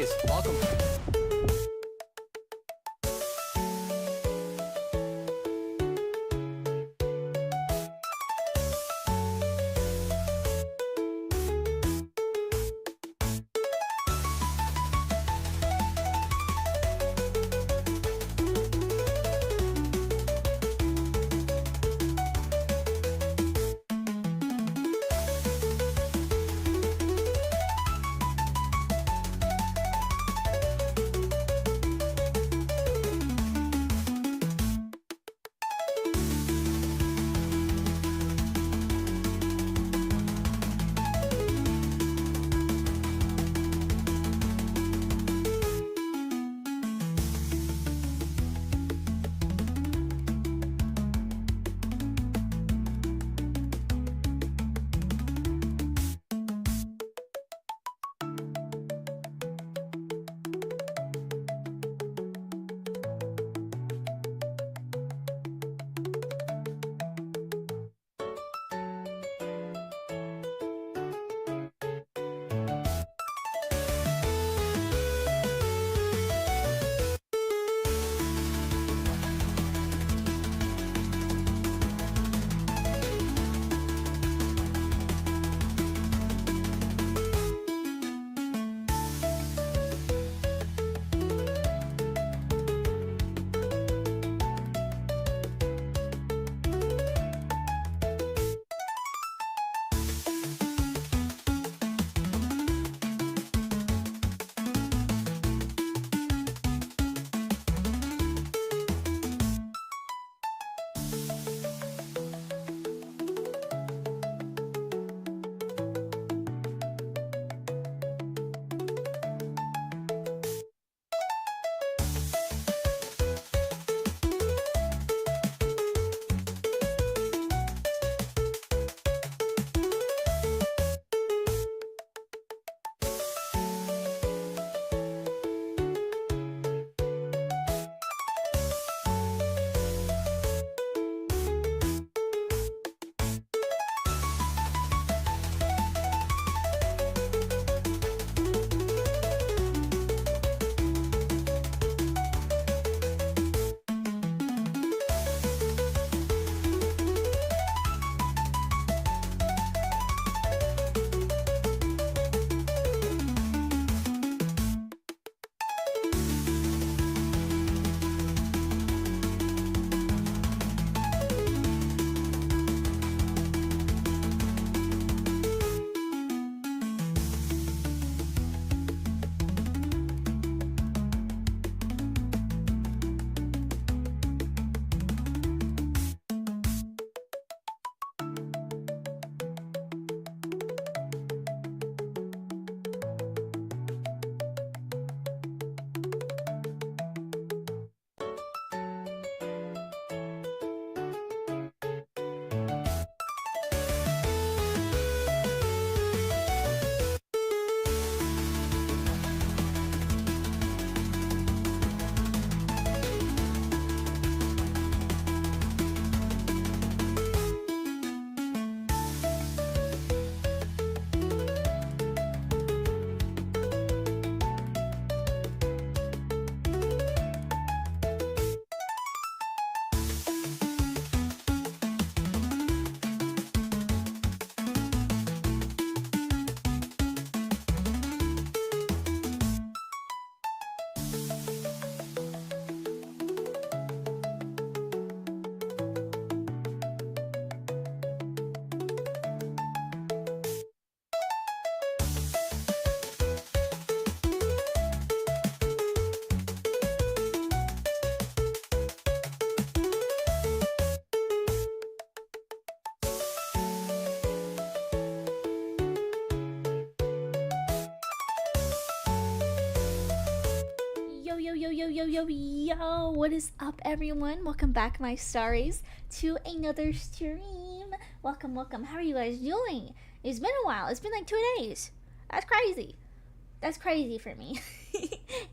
guys, welcome. Yo, what is up, everyone? Welcome back, my starries, to another stream. Welcome. How are you guys doing? It's been a while. It's been like 2 days. That's crazy for me.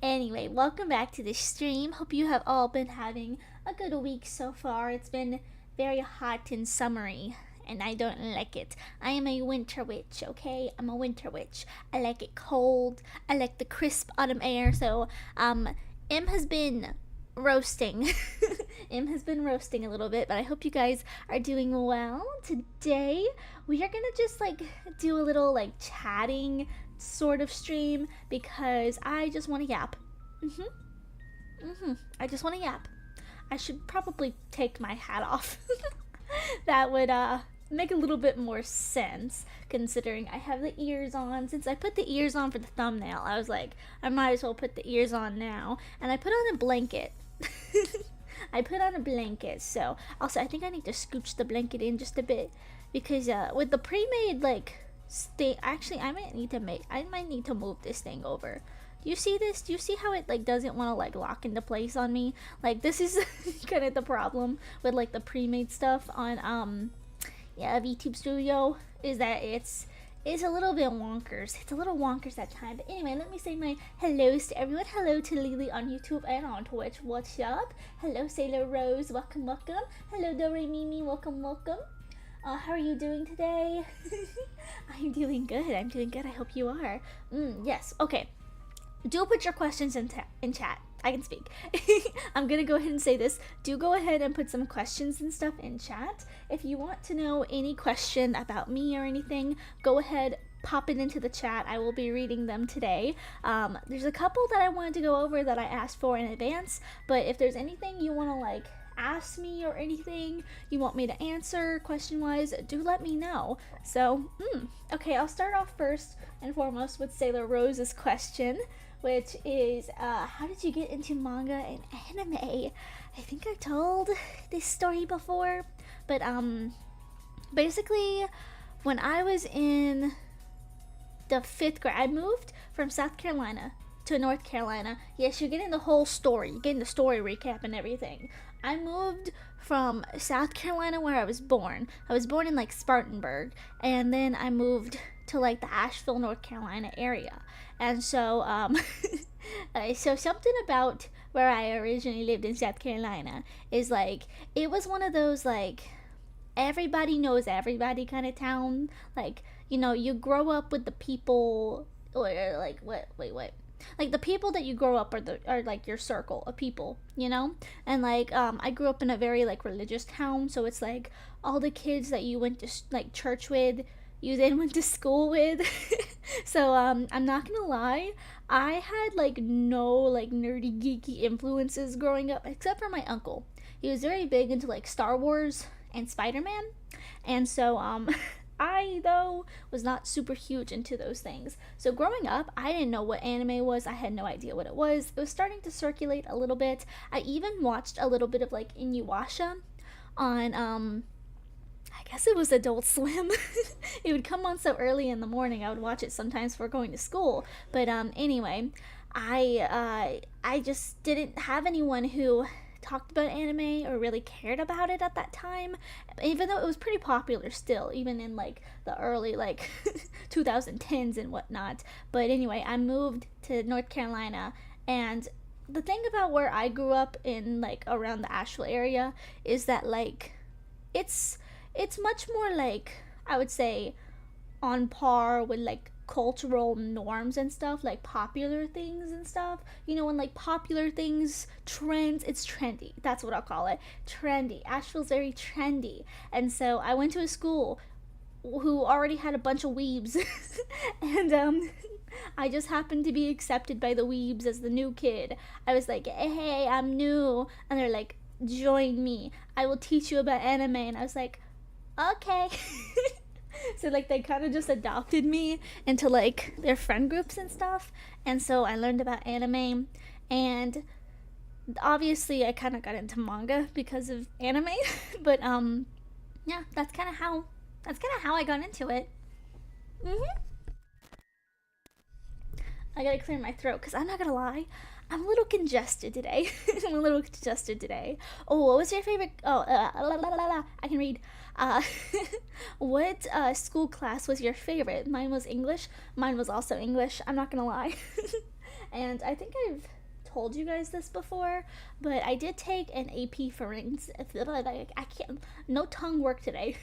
Anyway, welcome back to the stream. Hope you have all been having a good week so far. It's been very hot and summery, and I don't like it. I am a winter witch, okay? I'm a winter witch. I like it cold. I like the crisp autumn air. So, M has been roasting. M has been roasting a little bit, but I hope you guys are doing well. Today, we are gonna just like do a little like chatting sort of stream because I just want to yap. I just want to yap. I should probably take my hat off. That would make a little bit more sense considering I have the ears on. Since I put the ears on for the thumbnail, I was like, I might as well put the ears on now. And I put on a blanket. I put on a blanket, so also I think I need to scooch the blanket in just a bit because with the pre-made like actually I might need to move this thing over. Do you see this? Do you see how it like doesn't want to like lock into place on me? Like this is kind of the problem with like the pre-made stuff on VTube Studio, is that it's a little bit wonkers. It's a little wonkers at time. But anyway, let me say my hellos to everyone. Hello to Lily on YouTube and on Twitch. What's up? Hello Sailor Rose. Welcome, welcome. Hello Dore Mimi. Welcome, welcome. How are you doing today? I'm doing good. I'm doing good. I hope you are. Yes. Okay. Do put your questions in chat. I can speak. I'm gonna go ahead and say this. Do go ahead and put some questions and stuff in chat. If you want to know any question about me or anything, go ahead, pop it into the chat. I will be reading them today. There's a couple that I wanted to go over that I asked for in advance, but if there's anything you want to like ask me or anything you want me to answer question wise, do let me know. So okay, I'll start off first and foremost with Sailor Rose's question, which is how did you get into manga and anime? I think I've told this story before, but basically when I was in the 5th grade, I moved from South Carolina to North Carolina. Yes, you're getting the whole story. You're getting the story recap and everything. I moved from South Carolina where I was born. I was born in like Spartanburg, and then I moved to like the Asheville, North Carolina area. And so so something about where I originally lived in South Carolina is like it was one of those like everybody knows everybody kind of town. Like, you know, you grow up with the people, or like what like the people that you grow up are like your circle of people, you know. And like I grew up in a very like religious town, so it's like all the kids that you went to like church with, you then went to school with. So I'm not gonna lie, I had like no like nerdy geeky influences growing up except for my uncle. He was very big into like Star Wars and Spider-Man, and so I, though, was not super huge into those things. So growing up, I didn't know what anime was. I had no idea what it was. It was starting to circulate a little bit. I even watched a little bit of, like, Inuyasha on, I guess it was Adult Swim. It would come on so early in the morning. I would watch it sometimes before going to school. But, anyway, I just didn't have anyone who talked about anime or really cared about it at that time, even though it was pretty popular still, even in like the early like 2010s and whatnot. But anyway, I moved to North Carolina, and the thing about where I grew up in like around the Asheville area is that like it's much more like, I would say, on par with like cultural norms and stuff, like popular things and stuff. You know, when like popular things trends, it's trendy. That's what I'll call it. Trendy. Asheville's very trendy. And so I went to a school who already had a bunch of weebs. And I just happened to be accepted by the weebs as the new kid. I was like, hey, I'm new. And they're like, join me. I will teach you about anime. And I was like, okay. So like they kind of just adopted me into like their friend groups and stuff, and so I learned about anime, and obviously I kind of got into manga because of anime. But yeah, that's kind of how I got into it. I gotta clear my throat because I'm not gonna lie, I'm a little congested today. Oh, what was your favorite? Oh, I can read. What school class was your favorite? Mine was English. Mine was also English. I'm not gonna lie. And I think I've told you guys this before, but I did take an AP forensics. I can't. No tongue work today.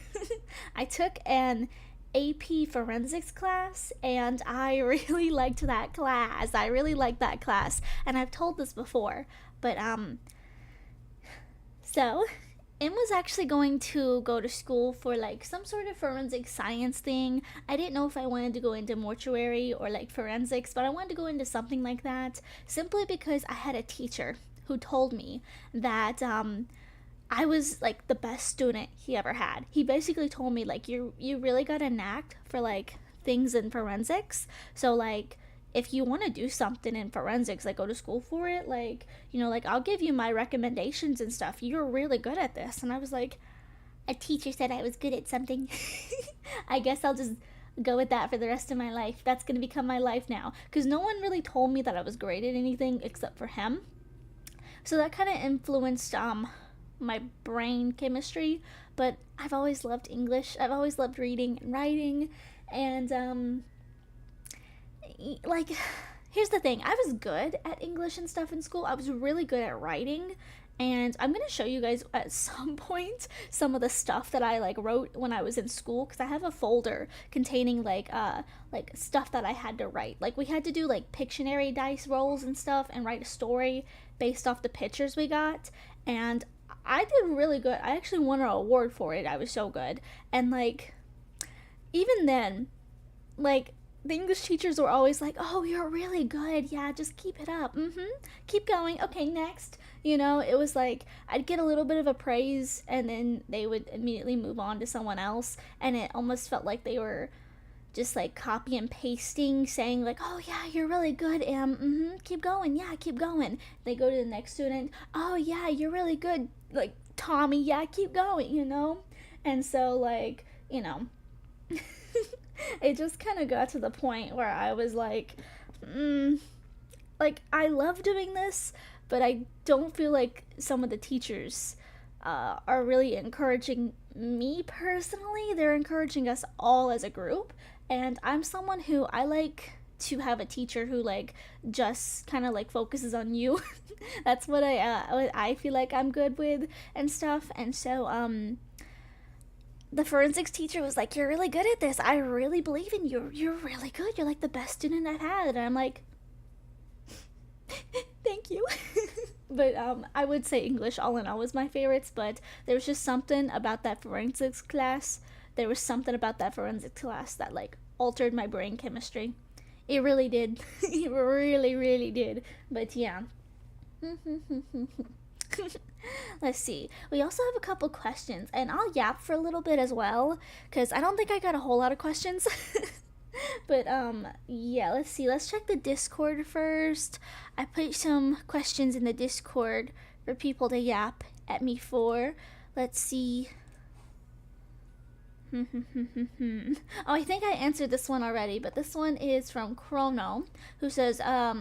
I took an AP forensics class, and I really liked that class. I really liked that class, and I've told this before, but so Em was actually going to go to school for like some sort of forensic science thing. I didn't know if I wanted to go into mortuary or like forensics, but I wanted to go into something like that simply because I had a teacher who told me that I was like the best student he ever had. He basically told me like you really got a knack for like things in forensics. So like if you want to do something in forensics, like go to school for it, like, like I'll give you my recommendations and stuff. You're really good at this. And I was like, a teacher said I was good at something. I guess I'll just go with that for the rest of my life. That's going to become my life now. Because no one really told me that I was great at anything except for him. So that kind of influenced my brain chemistry. But I've always loved English. I've always loved reading and writing. And like, here's the thing. I was good at English and stuff in school. I was really good at writing, and I'm gonna show you guys at some point some of the stuff that I like wrote when I was in school, because I have a folder containing like stuff that I had to write. Like we had to do like Pictionary dice rolls and stuff and write a story based off the pictures we got, and I did really good. I actually won an award for it. I was so good. And like even then, like the English teachers were always like, "Oh, you're really good. Yeah, just keep it up. Keep going. Okay, next." It was like I'd get a little bit of a praise, and then they would immediately move on to someone else, and it almost felt like they were just like copy and pasting, saying like, "Oh yeah, you're really good, keep going. Yeah, keep going." They go to the next student. "Oh yeah, you're really good, like Tommy. Yeah, keep going." And so like, it just kind of got to the point where I was like, like I love doing this, but I don't feel like some of the teachers are really encouraging me personally. They're encouraging us all as a group, and I'm someone who I like to have a teacher who like just kind of like focuses on you. That's what I feel like I'm good with and stuff. And so the forensics teacher was like, "You're really good at this. I really believe in you. You're really good. You're like the best student I've had." And I'm like, "Thank you." But I would say English all in all was my favorites, but there was just something about that forensics class. There was something about that forensics class that like altered my brain chemistry. It really did. It really, really did. But yeah. Let's see. We also have a couple questions, and I'll yap for a little bit as well, because I don't think I got a whole lot of questions. But yeah, let's see. Let's check the Discord first. I put some questions in the Discord for people to yap at me for. Let's see. Oh, I think I answered this one already, but this one is from Chrono, who says,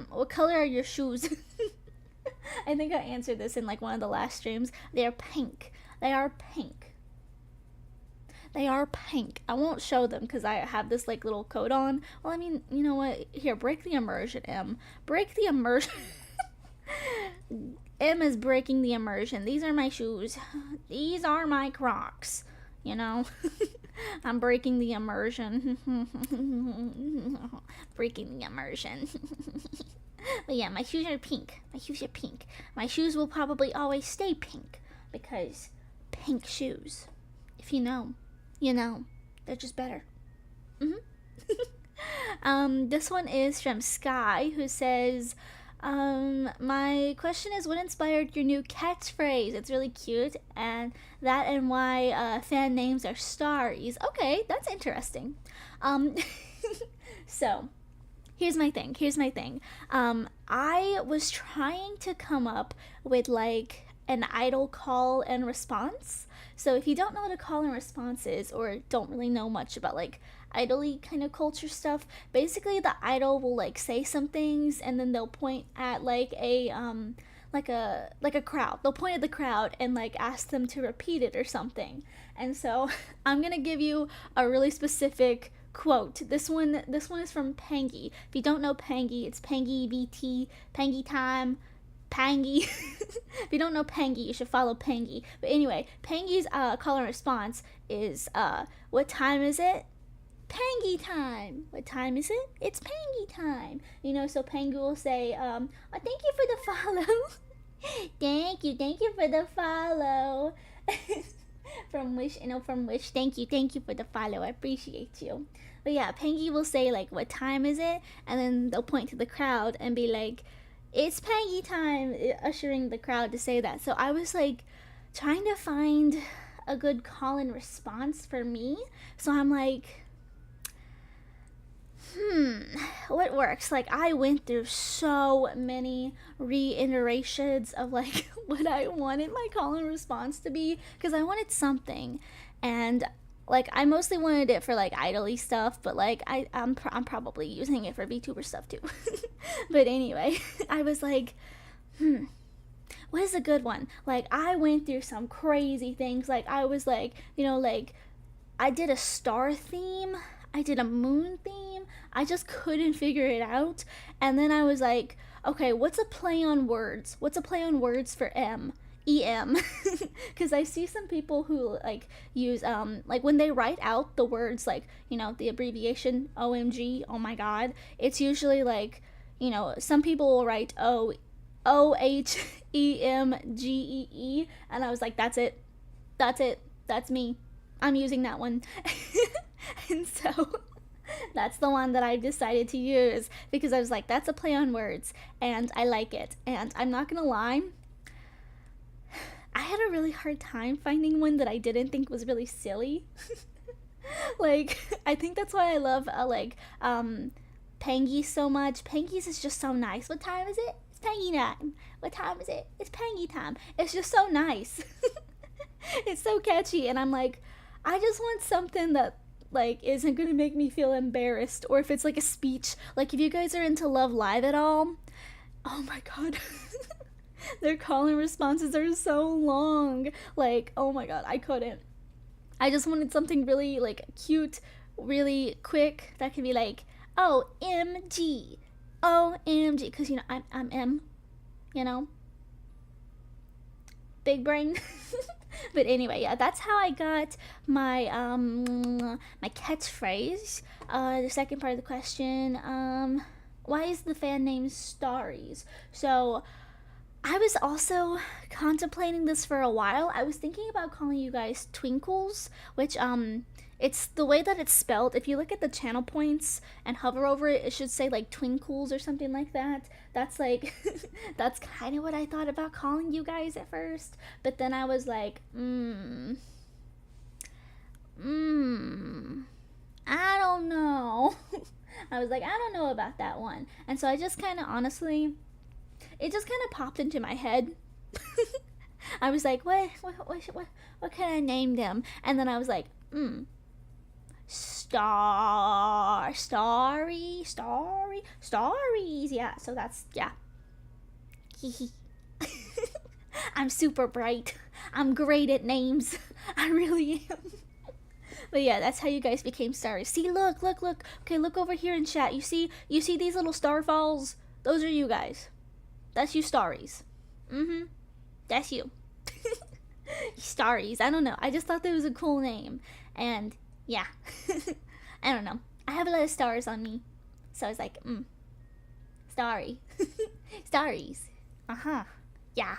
"What color are your shoes?" I think I answered this in like one of the last streams. They are pink. They are pink. They are pink. I won't show them because I have this like little coat on. Well, I mean, you know what? Here, break the immersion, M. Break the immersion. M is breaking the immersion. These are my shoes. These are my Crocs. I'm breaking the immersion. Breaking the immersion. But yeah, my shoes are pink. My shoes are pink. My shoes will probably always stay pink, because pink shoes, if you know, they're just better. This one is from Sky, who says, my question is, what inspired your new catchphrase? It's really cute, and why fan names are starries. Okay, that's interesting. So here's my thing. I was trying to come up with like an idol call and response. So if you don't know what a call and response is, or don't really know much about like idol-y kind of culture stuff, basically the idol will like say some things, and then they'll point at like a crowd. They'll point at the crowd and like ask them to repeat it or something. And so I'm gonna give you a really specific quote. This one is from Pangy. If you don't know Pangy, it's Pangy BT, Pangy time, Pangy. If you don't know Pangy, you should follow Pangy. But anyway, Pangy's call and response is what time is it? Pangy time. What time is it? It's Pangy time. So Pangy will say, oh, thank you for the follow. Thank you for the follow. From Wish, thank you for the follow. I appreciate you. But yeah, Pangy will say like, what time is it? And then they'll point to the crowd and be like, it's Pangy time, ushering the crowd to say that. So I was like trying to find a good call and response for me. So I'm like, what works? Like, I went through so many reiterations of like what I wanted my call and response to be, because I wanted something, and like I mostly wanted it for like idly stuff, but like I'm probably using it for VTuber stuff too. But anyway, I was like, what is a good one? Like, I went through some crazy things. Like, I was like, like I did a star theme, I did a moon theme. I just couldn't figure it out. And then I was like, okay, what's a play on words? What's a play on words for M? EM. Because I see some people who like use like when they write out the words, like, the abbreviation OMG, oh my god, it's usually like, some people will write OHEMGEE, and I was like, that's it, that's me, I'm using that one. And so that's the one that I decided to use, because I was like, that's a play on words and I like it. And I'm not gonna lie, I had a really hard time finding one that I didn't think was really silly. Like, I think that's why I love Pangy so much. Pangy's is just so nice. What time is it? It's Pangy time. What time is it? It's Pangy time. It's just so nice. It's so catchy, and I'm like, I just want something that like isn't gonna make me feel embarrassed, or if it's like a speech. Like, if you guys are into Love Live at all, oh my god. Their call and responses are so long. Like, oh my god, I couldn't. I just wanted something really like cute, really quick, that could be like, OMG, OMG, because I'm M, big brain. But anyway, yeah, that's how I got my my catchphrase. The second part of the question, why is the fan name Starries? So I was also contemplating this for a while. I was thinking about calling you guys Twinkles, which it's the way that it's spelled. If you look at the channel points and hover over it, it should say like Twinkles or something like that. That's like, that's kind of what I thought about calling you guys at first. But then I was like, I don't know. I was like, I don't know about that one. And so I just kind of honestly, it just kind of popped into my head. I was like, what can I name them? And then I was like, Starries. Yeah, so that's, yeah. I'm super bright. I'm great at names. I really am. But yeah, that's how you guys became Starries. See, look. Okay, look over here in chat. You see these little starfalls? Those are you guys. That's you, Starries. That's you. Starries. I don't know. I just thought that was a cool name. And yeah. I don't know. I have a lot of stars on me. So I was like, Starry. Starries. Yeah.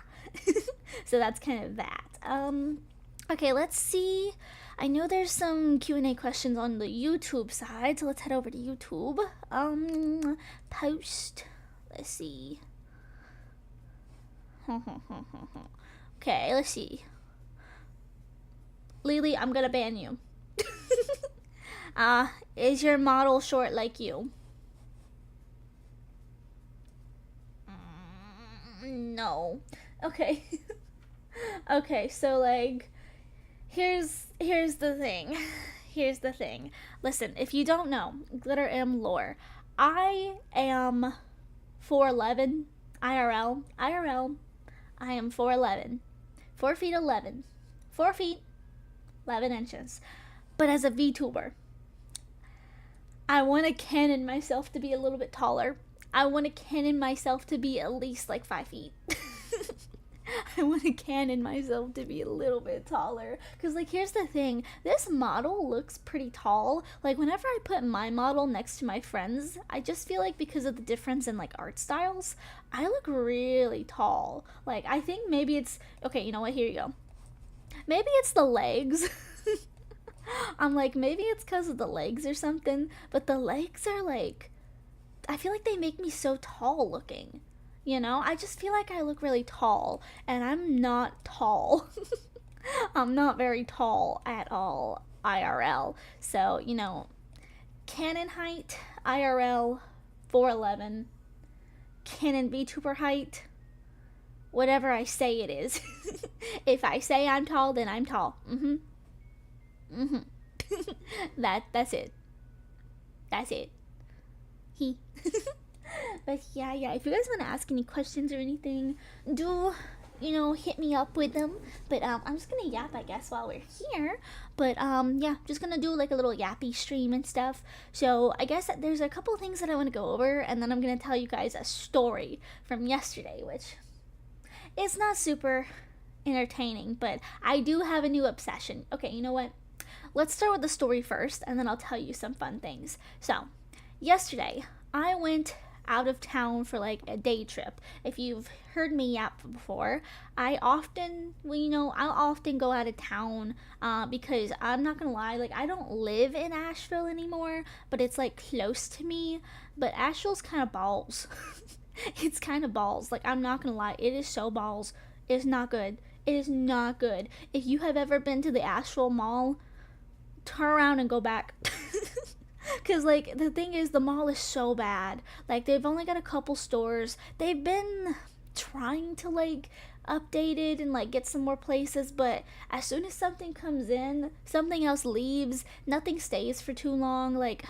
So that's kind of that. Okay, let's see. I know there's some Q&A questions on the YouTube side, so let's head over to YouTube. Post. Let's see. Okay, let's see. Lily, I'm gonna ban you. Is your model short like you? No. Okay. Okay, so like, here's the thing. Here's the thing. Listen, if you don't know, Glitter M lore, I am 4'11", IRL. I am 4'11", 4 feet 11, 4 feet 11 inches. But as a VTuber, I want to canon myself to be a little bit taller. I want to canon myself to be at least like 5 feet. I want to canon myself to be a little bit taller. Because, like, here's the thing. This model looks pretty tall. Like, whenever I put my model next to my friends, I just feel like because of the difference in, like, art styles, I look really tall. Like, I think maybe it's... Okay, you know what? Here you go. Maybe it's the legs. I'm like, maybe it's because of the legs or something. But the legs are, like... I feel like they make me so tall looking. You know, I just feel like I look really tall, and I'm not tall. I'm not very tall at all, IRL. So, you know, canon height, IRL, 4'11. Canon VTuber height, whatever I say it is. If I say I'm tall, then I'm tall. That's it. That's it. He. But yeah, if you guys want to ask any questions or anything, do, you know, hit me up with them. But I'm just gonna yap, I guess, while we're here. But yeah, just gonna do like a little yappy stream and stuff. So I guess there's a couple things that I want to go over, and then I'm gonna tell you guys a story from yesterday, which is not super entertaining, but I do have a new obsession. Okay, you know what? Let's start with the story first, and then I'll tell you some fun things. So, yesterday, I went out of town for like a day trip. If you've heard me yap before, I'll often go out of town because I'm not gonna lie, like I don't live in Asheville anymore, but it's like close to me. But Asheville's kind of balls. It's kind of balls. Like I'm not gonna lie, it is so balls. It's not good. It is not good. If you have ever been to the Asheville Mall, turn around and go back. Because, like, the thing is, the mall is so bad. Like, they've only got a couple stores. They've been trying to, like, update it and, like, get some more places. But as soon as something comes in, something else leaves. Nothing stays for too long. Like,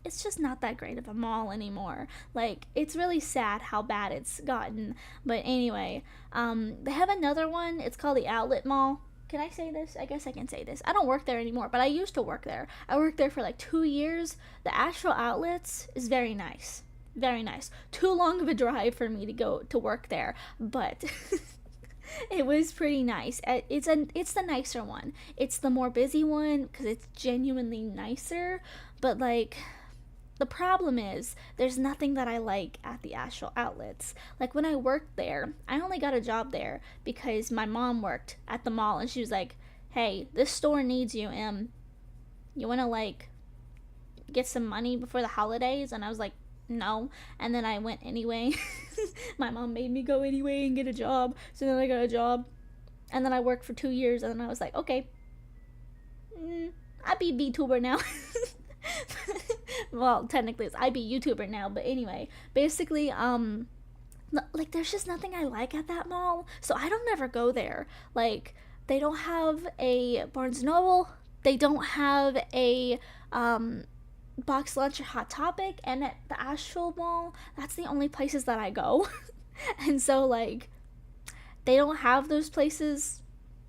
it's just not that great of a mall anymore. Like, it's really sad how bad it's gotten. But anyway, they have another one. It's called the Outlet Mall. Can I say this? I guess I can say this. I don't work there anymore, but I used to work there. I worked there for like 2 years. The Asheville Outlets is very nice. Very nice. Too long of a drive for me to go to work there, but it was pretty nice. It's the nicer one. It's the more busy one because it's genuinely nicer, but like the problem is, there's nothing that I like at the Asheville Outlets. Like, when I worked there, I only got a job there because my mom worked at the mall, and she was like, hey, this store needs you, you want to, like, get some money before the holidays? And I was like, no. And then I went anyway. My mom made me go anyway and get a job. So then I got a job. And then I worked for 2 years, and then I was like, okay, I be VTuber now. Well, technically it's I be YouTuber now, but anyway, basically, like there's just nothing I like at that mall, so I don't ever go there. Like, they don't have a Barnes & Noble, they don't have a Box Lunch or Hot Topic, and at the Asheville Mall, that's the only places that I go. And so, like, they don't have those places.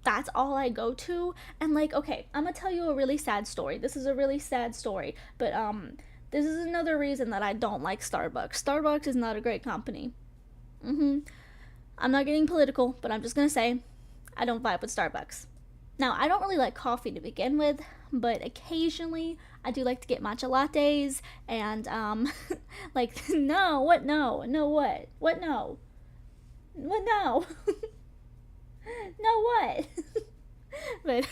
That's all I go to. And like, okay, I'm gonna tell you a really sad story. This is a really sad story, but this is another reason that I don't like Starbucks. Starbucks is not a great company. I'm not getting political, but I'm just gonna say I don't vibe with Starbucks. Now, I don't really like coffee to begin with, but occasionally I do like to get matcha lattes and like no, what no? No what? What no? What no? No what? But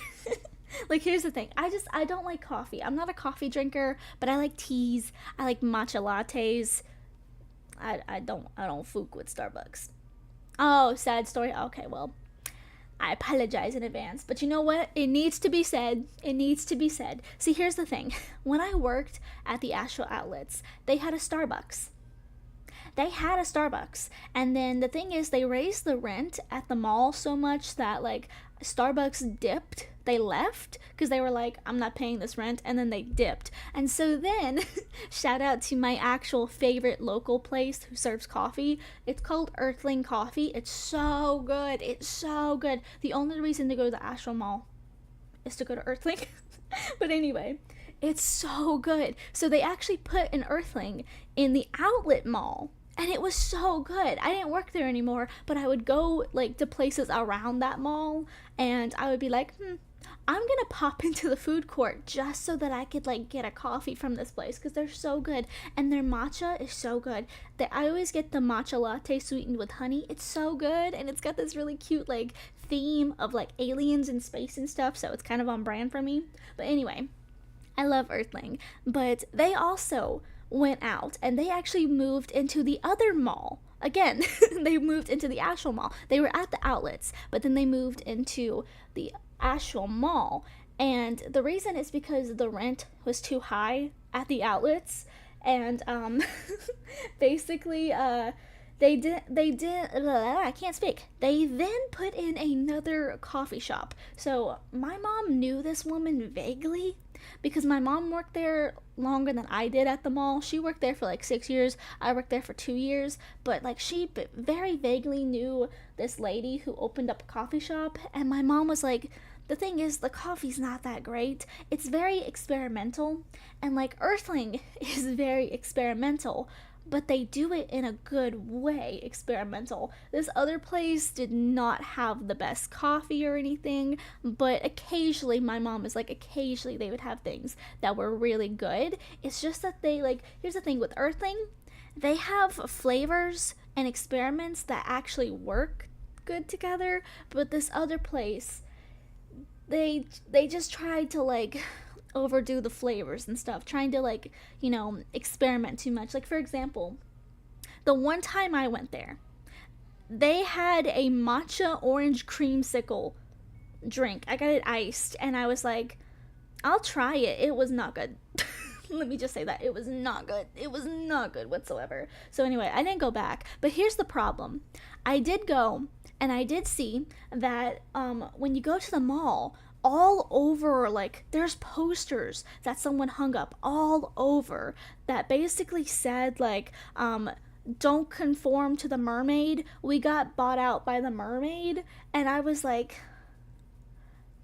like, here's the thing, I don't like coffee. I'm not a coffee drinker, but I like teas. I like matcha lattes. I don't fook with Starbucks. Oh, sad story. Okay, well, I apologize in advance, but you know what? It needs to be said. It needs to be said. See, here's the thing. When I worked at the Asheville Outlets, they had a Starbucks. And then the thing is, they raised the rent at the mall so much that, like, Starbucks dipped. They left because they were like, I'm not paying this rent, and then they dipped. And so then, shout out to my actual favorite local place who serves coffee. It's called Earthling Coffee. It's so good. It's so good. The only reason to go to the Asheville Mall is to go to Earthling. But anyway, It's so good. So they actually put an Earthling in the outlet mall. And it was so good. I didn't work there anymore, but I would go like to places around that mall and I would be like, I'm gonna pop into the food court just so that I could like get a coffee from this place because they're so good and their matcha is so good. I always get the matcha latte sweetened with honey. It's so good and it's got this really cute like theme of like aliens in space and stuff, so it's kind of on brand for me. But anyway, I love Earthling, but they also went out and they actually moved into the other mall. Again, they moved into the actual mall. They were at the outlets, but then they moved into the actual mall. And the reason is because the rent was too high at the outlets. And basically, I can't speak. They then put in another coffee shop. So my mom knew this woman vaguely because my mom worked there longer than I did at the mall. She worked there for like 6 years. I worked there for 2 years. But like she very vaguely knew this lady who opened up a coffee shop. And my mom was like, the thing is, the coffee's not that great. It's very experimental. And like Earthling is very experimental, but they do it in a good way, experimental. This other place did not have the best coffee or anything, but occasionally, my mom is like, occasionally they would have things that were really good. It's just that they, like, here's the thing with Earthling, they have flavors and experiments that actually work good together, but this other place, they just tried to, like, overdo the flavors and stuff, trying to like, experiment too much. Like for example, the one time I went there, they had a matcha orange creamsicle drink. I got it iced and I was like, I'll try it. It was not good. Let me just say that. It was not good. It was not good whatsoever. So anyway, I didn't go back. But here's the problem. I did go and I did see that when you go to the mall, all over, like, there's posters that someone hung up all over that basically said, like, don't conform to the mermaid. We got bought out by the mermaid. And I was like,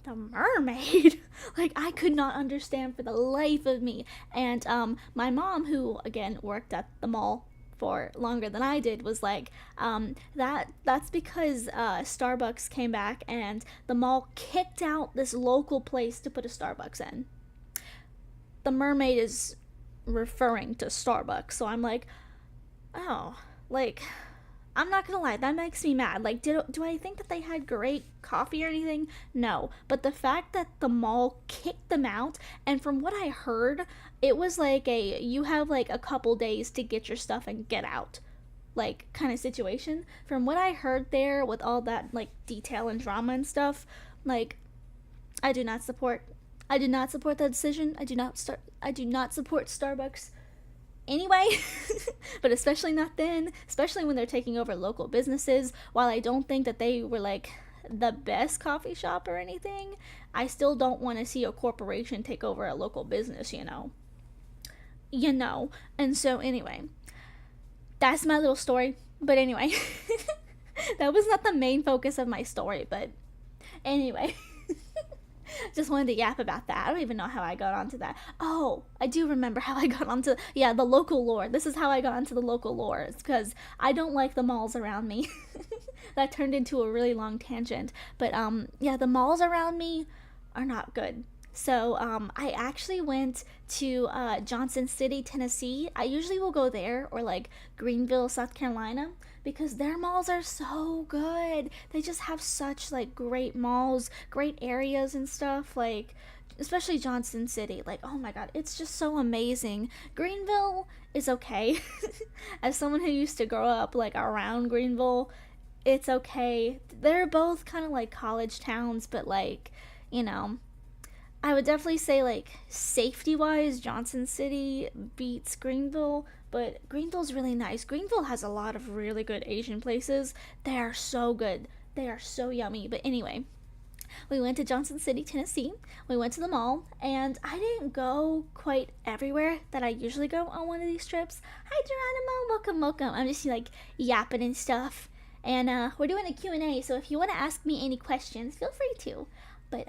the mermaid? Like, I could not understand for the life of me. And my mom, who, again, worked at the mall for longer than I did, was like, that's because Starbucks came back and the mall kicked out this local place to put a Starbucks in. The mermaid is referring to Starbucks, so I'm like, oh, like, I'm not gonna lie, that makes me mad. Like, do I think that they had great coffee or anything? No. But the fact that the mall kicked them out, and from what I heard, it was like you have like a couple days to get your stuff and get out, like, kind of situation. From what I heard there, with all that like detail and drama and stuff, like, I do not support that decision. I do not support Starbucks anyway. But especially not then, especially when they're taking over local businesses. While I don't think that they were like the best coffee shop or anything, I still don't want to see a corporation take over a local business, And so anyway, that's my little story. But anyway, that was not the main focus of my story, but anyway. Just wanted to yap about that. I don't even know how I got onto that. Oh, I do remember how I got onto, the local lore. This is how I got onto the local lore. It's because I don't like the malls around me. That turned into a really long tangent. But, the malls around me are not good. So, I actually went to Johnson City, Tennessee. I usually will go there, or like Greenville, South Carolina, because their malls are so good. They just have such like great malls, great areas and stuff, like especially Johnson City. Like, oh my god, it's just so amazing. Greenville is okay. As someone who used to grow up like around Greenville, it's okay. They're both kind of like college towns, but like, I would definitely say, like, safety-wise, Johnson City beats Greenville, but Greenville's really nice. Greenville has a lot of really good Asian places. They are so good. They are so yummy. But anyway, we went to Johnson City, Tennessee. We went to the mall, and I didn't go quite everywhere that I usually go on one of these trips. Hi, Geronimo. Welcome. I'm just, like, yapping and stuff. And we're doing a Q&A, so if you want to ask me any questions, feel free to. But,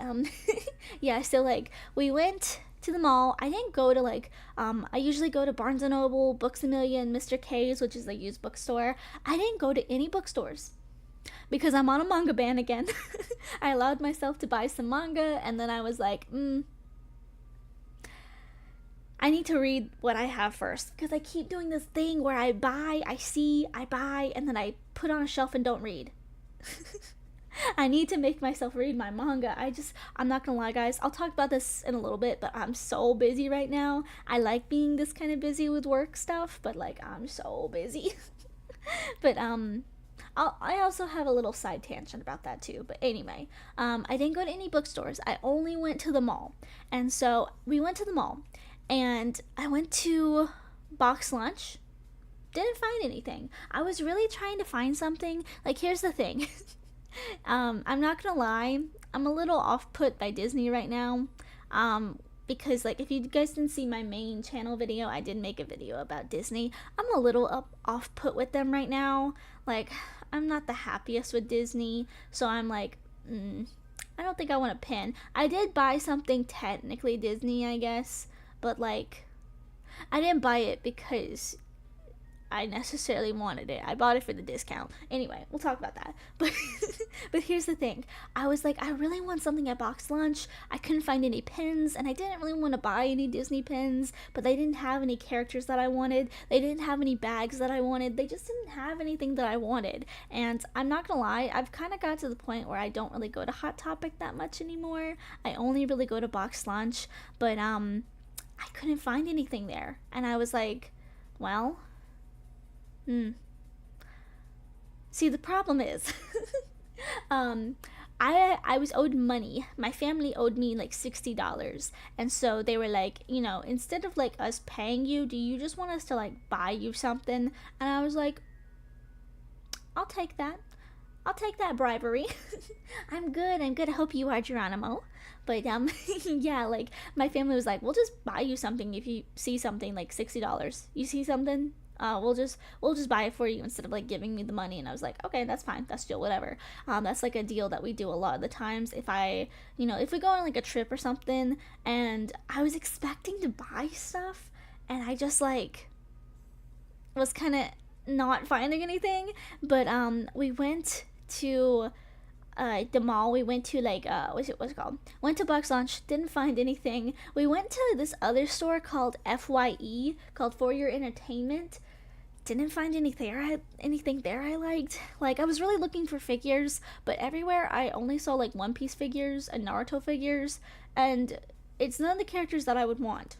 so, like, we went to the mall. I didn't go to like I usually go to Barnes and Noble, Books a Million, Mr. K's, which is a used bookstore. I didn't go to any bookstores because I'm on a manga ban again. I allowed myself to buy some manga, and then I was like, I need to read what I have first, because I keep doing this thing where I buy, I buy, and then I put on a shelf and don't read. I need to make myself read my manga. I'm not gonna lie, guys. I'll talk about this in a little bit, but I'm so busy right now. I like being this kind of busy with work stuff, but like, I'm so busy. But I also have a little side tangent about that too. But anyway, I didn't go to any bookstores. I only went to the mall. And so we went to the mall, and I went to Box Lunch. Didn't find anything. I was really trying to find something. Like, here's the thing. I'm not gonna lie, I'm a little off put by Disney right now. Because like, if you guys didn't see my main channel video, I did make a video about Disney. I'm a little off put with them right now. Like, I'm not the happiest with Disney, so I'm like, I don't think I want a pin. I did buy something technically Disney, I guess, but like, I didn't buy it because I necessarily wanted it. I bought it for the discount. Anyway, we'll talk about that. But here's the thing. I was like, I really want something at Box Lunch. I couldn't find any pins, and I didn't really want to buy any Disney pins, but they didn't have any characters that I wanted. They didn't have any bags that I wanted. They just didn't have anything that I wanted. And I'm not gonna lie, I've kind of got to the point where I don't really go to Hot Topic that much anymore. I only really go to Box Lunch, but I couldn't find anything there. And I was like, well, see, the problem is, I was owed money. My family owed me like $60, and so they were like, instead of like us paying you, do you just want us to like buy you something? And I was like, I'll take that. I'll take that bribery. I'm good. I hope you are, Geronimo. But yeah, like, my family was like, we'll just buy you something if you see something like $60. You see something? We'll just buy it for you instead of like giving me the money. And I was like, okay, that's fine, that's chill, whatever. That's like a deal that we do a lot of the times. If if we go on like a trip or something, and I was expecting to buy stuff, and I just like was kind of not finding anything. But we went to the mall. We went to like what's it called? Went to Box Lunch, didn't find anything. We went to this other store called FYE, called For Your Entertainment. Didn't find anything there I liked. Like, I was really looking for figures, but everywhere I only saw like One Piece figures and Naruto figures, and it's none of the characters that I would want.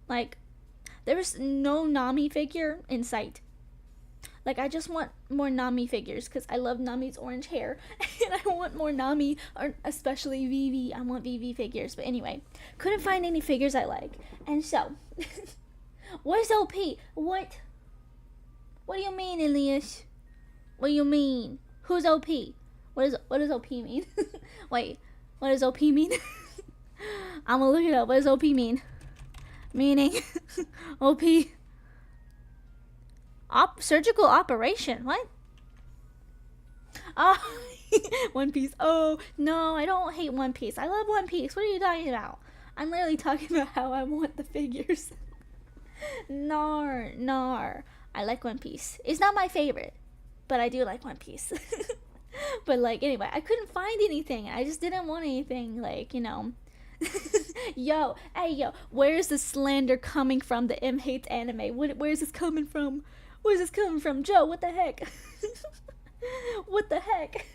Like, there was no Nami figure in sight. Like, I just want more Nami figures because I love Nami's orange hair. And I want more Nami, or especially Vivi. I want Vivi figures. But anyway, couldn't find any figures I like. And so, what is OP? What do you mean, Elias? What do you mean? Who's OP? What does OP mean? Wait, what does OP mean? I'm gonna look it up. What does OP mean? Meaning, OP... surgical operation. What? Oh, One Piece. Oh, no, I don't hate One Piece. I love One Piece. What are you talking about? I'm literally talking about how I want the figures. Nar. I like One Piece. It's not my favorite, but I do like One Piece. But like, anyway, I couldn't find anything. I just didn't want anything, like, Yo, where's the slander coming from? The M hates anime. Where's this coming from? Where's this coming from, Joe? What the heck? What the heck?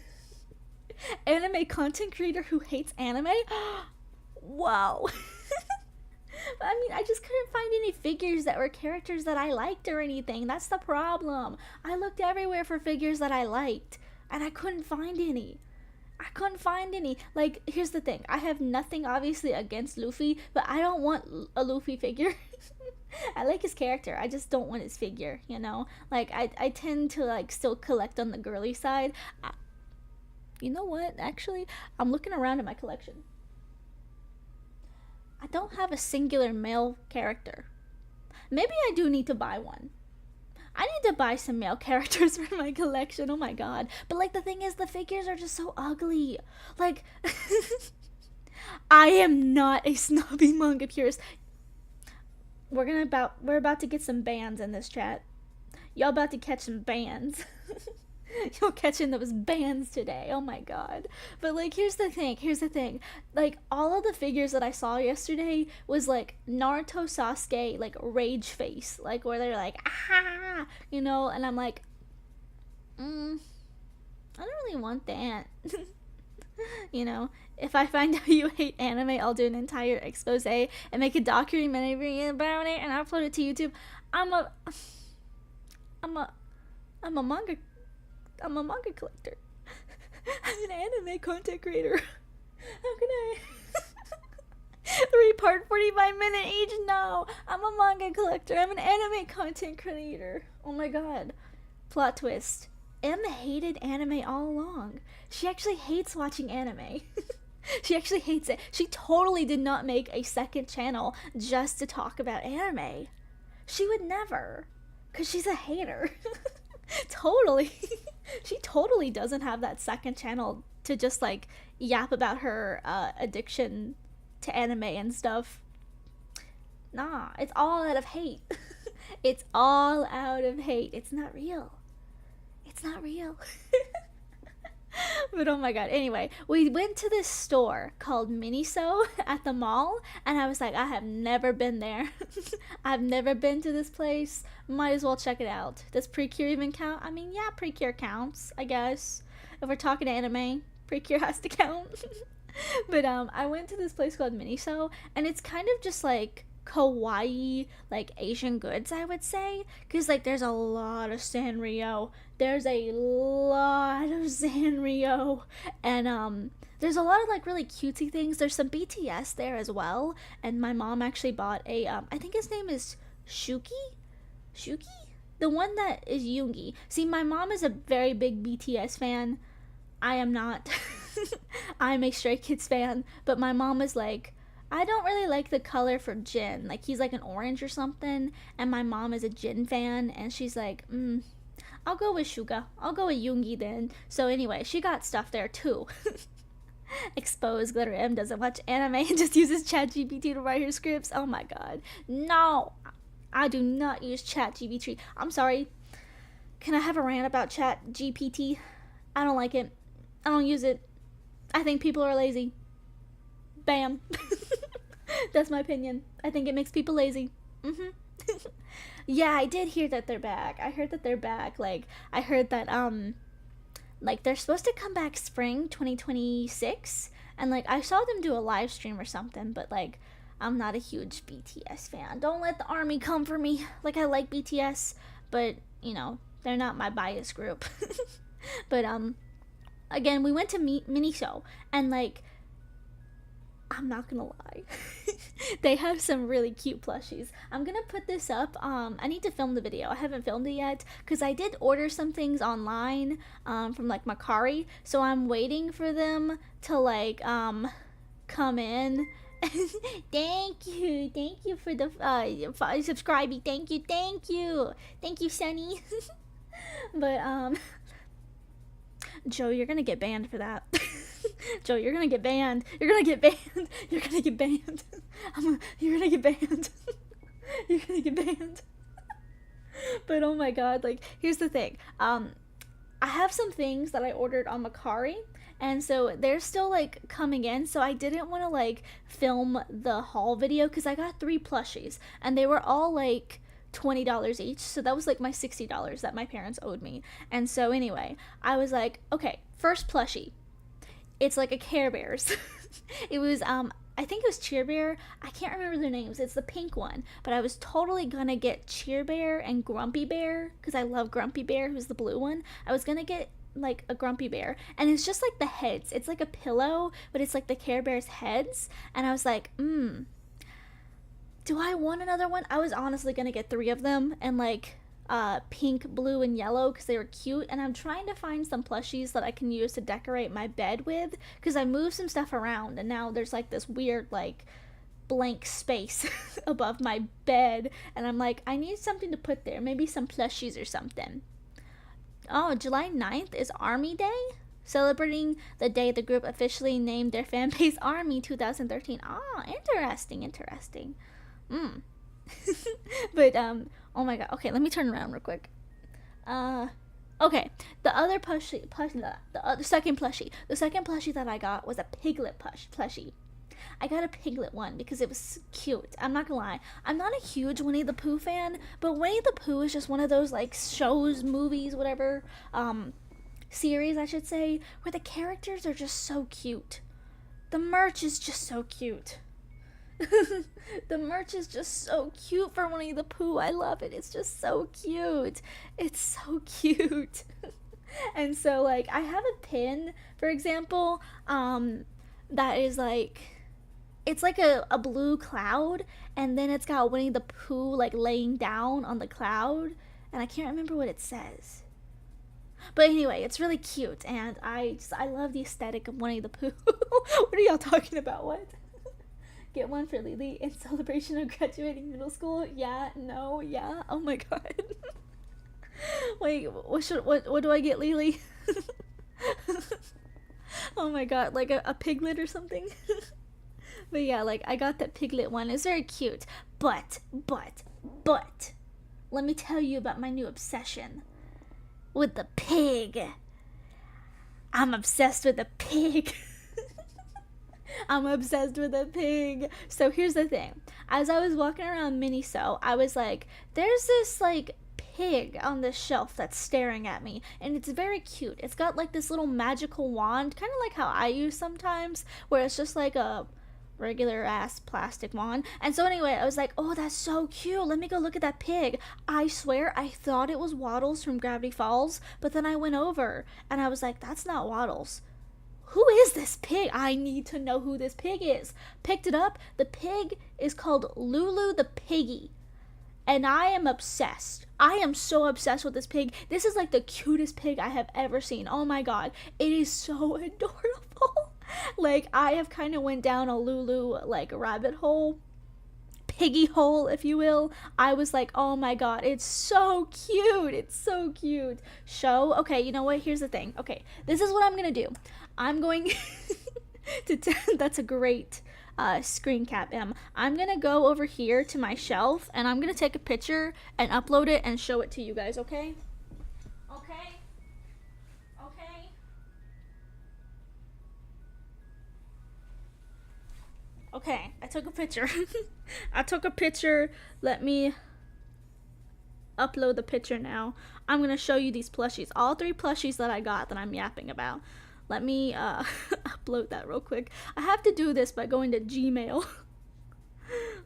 Anime content creator who hates anime? Wow. I mean, I just couldn't find any figures that were characters that I liked or anything. That's the problem. I looked everywhere for figures that I liked, and I couldn't find any. Like, here's the thing. I have nothing, obviously, against Luffy, but I don't want a Luffy figure. I like his character. I just don't want his figure, Like, I tend to, like, still collect on the girly side. You know what? Actually, I'm looking around at my collection. I don't have a singular male character. Maybe I do need to buy one. I need to buy some male characters for my collection. Oh my god. But like, the thing is, the figures are just so ugly. Like, I am not a snobby manga purist. We're about to get some bans in this chat. Y'all about to catch some bans. You're catching those bands today. Oh my god. But like here's the thing. Like all of the figures that I saw yesterday was like Naruto Sasuke like rage face. Like where they're like ah, you know, and I'm like I don't really want that. You know, if I find out you hate anime, I'll do an entire expose and make a documentary about it and upload it to YouTube. I'm a I'm a I'm a manga collector. I'm an anime content creator. How can I 3-part 45-minute each? No, I'm a manga collector. I'm an anime content creator. Oh my god. Plot twist. Em hated anime all along. She actually hates watching anime. She actually hates it. She totally did not make a second channel just to talk about anime. She would never. Because she's a hater. Totally. She totally doesn't have that second channel to just like yap about her addiction to anime and stuff. Nah, it's all out of hate. It's all out of hate. It's not real. It's not real. But oh my god. Anyway, we went to this store called Miniso at the mall, and I was like, I have never been there. I've never been to this place. Might as well check it out. Does Precure even count? I mean, yeah, Precure counts, I guess. If we're talking anime, Precure has to count. But I went to this place called Miniso, and it's kind of just like kawaii like Asian goods, I would say, because like there's a lot of Sanrio, and there's a lot of like really cutesy things. There's some BTS there as well, and my mom actually bought a I think his name is Shuki, the one that is Yoongi. See, my mom is a very big BTS fan. I am not. I'm a Stray Kids fan, but my mom is like, I don't really like the color for Jin. Like, he's like an orange or something. And my mom is a Jin fan. And she's like, I'll go with Shuga. I'll go with Yoongi then. So anyway, she got stuff there too. Expose Glitter M doesn't watch anime and just uses ChatGPT to write her scripts. Oh my god. No. I do not use ChatGPT. I'm sorry. Can I have a rant about ChatGPT? I don't like it. I don't use it. I think people are lazy. Bam. That's my opinion. I think it makes people lazy. Yeah, I did hear that they're back. I heard that they're back. Like, I heard that, like, they're supposed to come back spring 2026. And, like, I saw them do a live stream or something. But, like, I'm not a huge BTS fan. Don't let the army come for me. Like, I like BTS. But, you know, they're not my bias group. But, again, we went to Miniso. And, like, I'm not gonna lie. They have some really cute plushies. I'm gonna put this up. I need to film the video. I haven't filmed it yet because I did order some things online from like Macari. So I'm waiting for them to like come in. Thank you for the subscribing. Thank you, Sunny. But Joe, you're gonna get banned for that. Joe, you're gonna get banned. You're gonna get banned. You're gonna get banned. You're gonna get banned. You're gonna get banned. But oh my god, like, here's the thing. I have some things that I ordered on Macari, and so they're still like coming in, so I didn't want to like film the haul video because I got 3 plushies and they were all like $20 each, so that was like my $60 that my parents owed me. And so anyway, I was like, okay, first plushie, it's like a Care Bears. It was I think it was Cheer Bear. I can't remember their names. It's the pink one. But I was totally gonna get Cheer Bear and Grumpy Bear because I love Grumpy Bear, who's the blue one. I was gonna get like a Grumpy Bear, and it's just like the heads. It's like a pillow, but it's like the Care Bears heads. And I was like, do I want another one? I was honestly gonna get 3 of them, and like pink, blue, and yellow because they were cute. And I'm trying to find some plushies that I can use to decorate my bed with because I moved some stuff around and now there's like this weird like blank space above my bed, and I'm like, I need something to put there, maybe some plushies or something. Oh, July 9th is Army Day, celebrating the day the group officially named their fan base Army 2013. Ah, interesting. But oh my god. Okay, let me turn around real quick. Okay, the other the second plushie that I got was a piglet plushie. I got a piglet one because it was cute. I'm not gonna lie, I'm not a huge Winnie the Pooh fan, but Winnie the Pooh is just one of those like shows, movies, whatever, series I should say, where the characters are just so cute. The merch is just so cute. The merch is just so cute for Winnie the Pooh. I love it. It's just so cute. It's so cute. And so like I have a pin, for example, that is like, it's like a blue cloud, and then it's got Winnie the Pooh like laying down on the cloud, and I can't remember what it says. But anyway, it's really cute, and I love the aesthetic of Winnie the Pooh. What are y'all talking about? What? Get one for Lily in celebration of graduating middle school? Yeah, no, yeah. Oh my god. Wait, what do I get Lily? Oh my god, like a piglet or something? But yeah, like I got that piglet one. It's very cute. But let me tell you about my new obsession with the pig. I'm obsessed with the pig. I'm obsessed with a pig. So here's the thing. As I was walking around Miniso, I was like, there's this like pig on this shelf that's staring at me, and it's very cute. It's got like this little magical wand, kind of like how I use sometimes, where it's just like a regular ass plastic wand. And so anyway, I was like, oh, that's so cute, let me go look at that pig. I swear I thought it was Waddles from Gravity Falls, but then I went over and I was like, that's not Waddles. Who is this pig? I need to know who this pig is. Picked it up. The pig is called Lulu the Piggy, and I am obsessed. I am so obsessed with this pig. This is like the cutest pig I have ever seen. Oh my god, it is so adorable. Like I have kind of went down a Lulu like rabbit hole, piggy hole if you will. I was like, oh my god, it's so cute. It's so cute. Okay, you know what? Here's the thing. Okay, this is what I'm gonna do. I'm going to that's a great screen cap, Em. I'm gonna go over here to my shelf and I'm gonna take a picture and upload it and show it to you guys, okay? Okay, I took a picture. Let me upload the picture now. I'm gonna show you these plushies. All 3 plushies that I got that I'm yapping about. Let me upload that real quick. I have to do this by going to Gmail.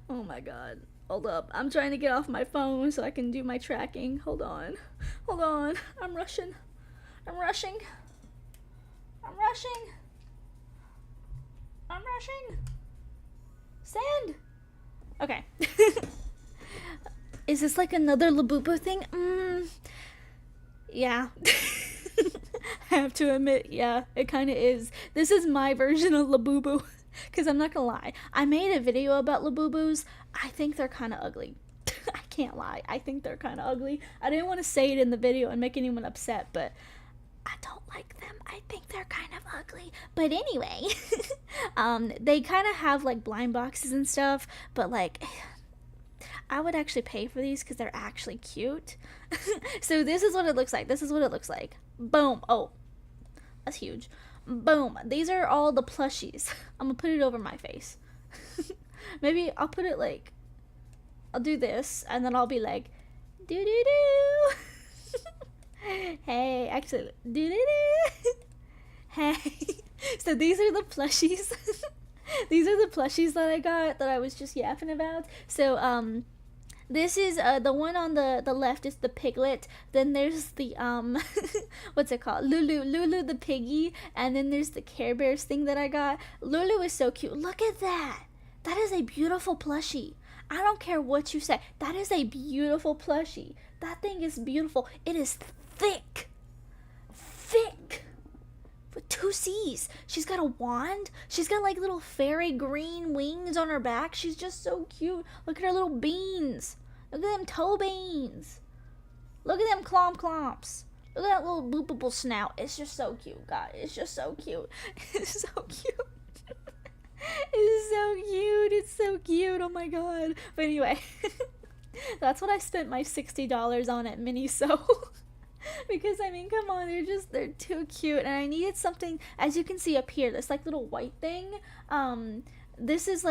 Oh my god. Hold up. I'm trying to get off my phone so I can do my tracking. Hold on. I'm rushing. Send. Okay. Is this like another Labubu thing? Yeah. I have to admit, yeah, it kind of is. This is my version of Labubu. Because I'm not gonna lie, I made a video about Labubus. I think they're kind of ugly. I can't lie, I think they're kind of ugly. I didn't want to say it in the video and make anyone upset, but I don't like them. I think they're kind of ugly. But anyway, they kind of have like blind boxes and stuff, but like, I would actually pay for these because they're actually cute. So this is what it looks like. Boom. Oh, that's huge. Boom. These are all the plushies. I'm gonna put it over my face. Maybe I'll put it like, I'll do this and then I'll be like, doo doo doo. Hey, actually, doo doo doo. Hey. So these are the plushies. These are the plushies that I got that I was just yapping about. So this is the one on the left is the piglet. Then there's the what's it called? Lulu the piggy. And then there's the Care Bears thing that I got. Lulu is so cute. Look at that. That is a beautiful plushie. I don't care what you say. That is a beautiful plushie. That thing is beautiful. It is thick. With 2 C's. She's got a wand. She's got like little fairy green wings on her back. She's just so cute. Look at her little beans. Look at them toe beans. Look at them clomps. Look at that little boopable snout. It's just so cute, guys. It's just so cute. It's so cute. It's so cute. It's so cute. Oh my god. But anyway, that's what I spent my $60 on at Miniso. Because I mean, come on, they're too cute, and I needed something. As you can see up here, this like little white thing. This is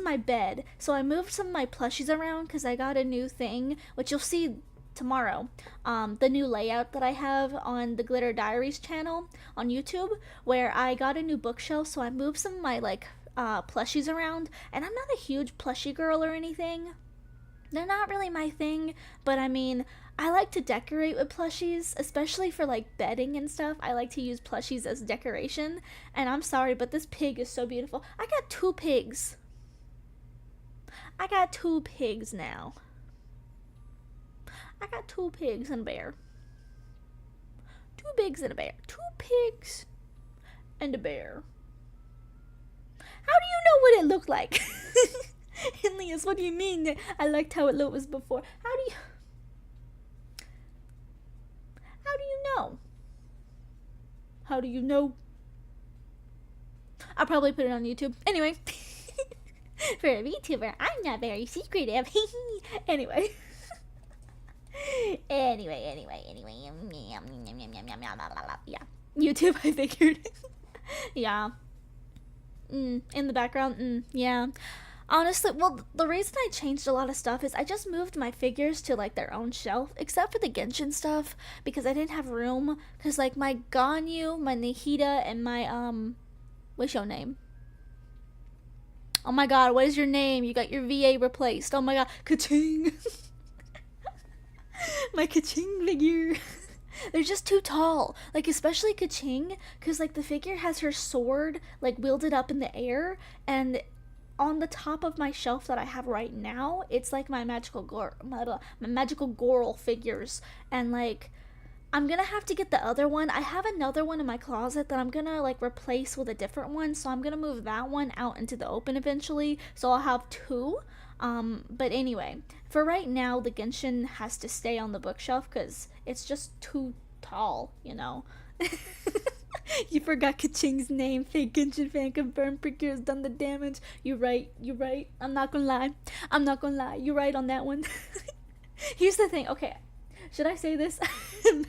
my bed. So I moved some of my plushies around because I got a new thing, which you'll see tomorrow. The new layout that I have on the Glitter Diaries channel on YouTube, where I got a new bookshelf. So I moved some of my like plushies around, and I'm not a huge plushie girl or anything. They're not really my thing, but I mean, I like to decorate with plushies, especially for like bedding and stuff. I like to use plushies as decoration, and I'm sorry, but this pig is so beautiful. I got two pigs. I got two pigs now. I got two pigs and a bear. Two pigs and a bear. Two pigs and a bear. How do you know what it looked like? Elias, what do you mean? I liked how it was before. How do you know? How do you know? I'll probably put it on YouTube. Anyway. For a VTuber, I'm not very secretive. Anyway. Anyway. Yeah. YouTube, I figured. Yeah. In the background, yeah. Honestly, well, the reason I changed a lot of stuff is I just moved my figures to like their own shelf, except for the Genshin stuff, because I didn't have room. Because like my Ganyu, my Nahida, and my what's your name? Oh my god, what is your name? You got your VA replaced. Oh my god, Kaching. My Kaching figure. They're just too tall. Like, especially Kaching, because like the figure has her sword like wielded up in the air, and on the top of my shelf that I have right now, it's like my magical Goral figures, and like I'm gonna have to get the other one. I have another one in my closet that I'm gonna like replace with a different one, so I'm gonna move that one out into the open eventually, so I'll have two. But anyway, for right now, the Genshin has to stay on the bookshelf because it's just too tall, you know. You forgot Kaching's name. Fake Genshin fan confirmed. Precure has done the damage. You're right. I'm not gonna lie. You're right on that one. Here's the thing. Okay, should I say this?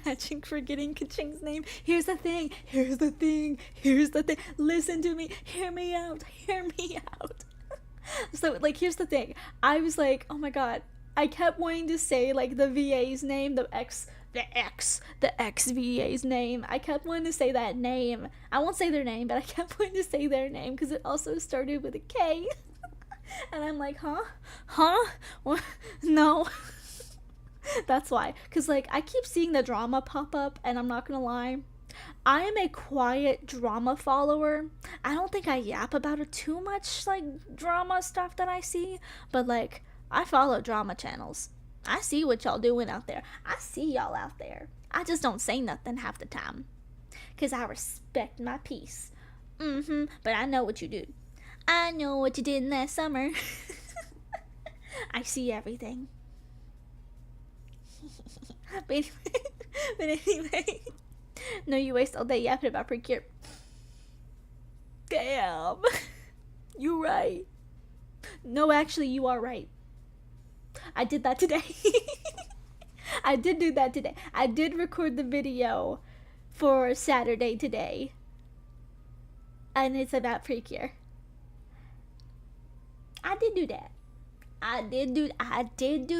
Matching forgetting Kaching's name. Here's the thing. Listen to me. Hear me out. So, like, here's the thing. I was like, oh my god. I kept wanting to say, like, the VA's name, the ex VA's name. I kept wanting to say that name. I won't say their name, but I kept wanting to say their name because it also started with a K. And I'm like, huh? What? No. That's why. Because, like, I keep seeing the drama pop up, and I'm not gonna lie. I am a quiet drama follower. I don't think I yap about it too much, like, drama stuff that I see. But, like, I follow drama channels. I see what y'all doing out there. I see y'all out there. I just don't say nothing half the time. Because I respect my peace. But I know what you do. I know what you did last summer. I see everything. But anyway. No, you waste all day yapping about Precure. Damn. You right. No, actually, you are right. I did that today. I did do that today. I did record the video for Saturday today. And it's about Precure. I did do that. I did do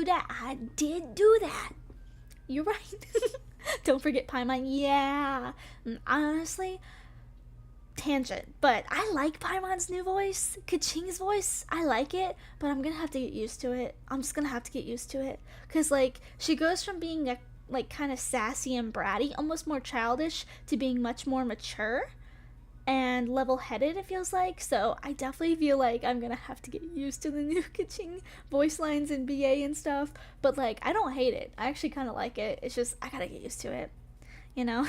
that. You're right. Don't forget Paimon. Yeah. Honestly, tangent, but I like Paimon's new voice. Kaching's voice, I like it, but I'm gonna have to get used to it. I'm just gonna have to get used to it. Because, like, she goes from being, like, kind of sassy and bratty, almost more childish, to being much more mature and level-headed, it feels like. So I definitely feel like I'm gonna have to get used to the new Kaching voice lines and BA and stuff. But, like, I don't hate it. I actually kind of like it. It's just, I gotta get used to it. You know?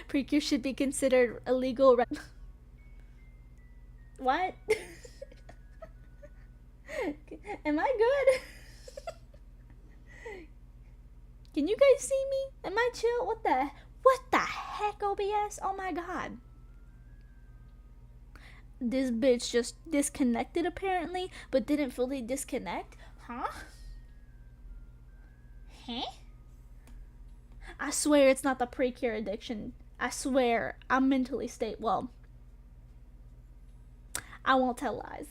Precure should be considered illegal. What? Am I good? Can you guys see me? Am I chill? What the heck, OBS? Oh my god. This bitch just disconnected apparently, but didn't fully disconnect. Huh? Huh? I swear it's not the pre-cure addiction. I swear I'm mentally stable. Well, I won't tell lies.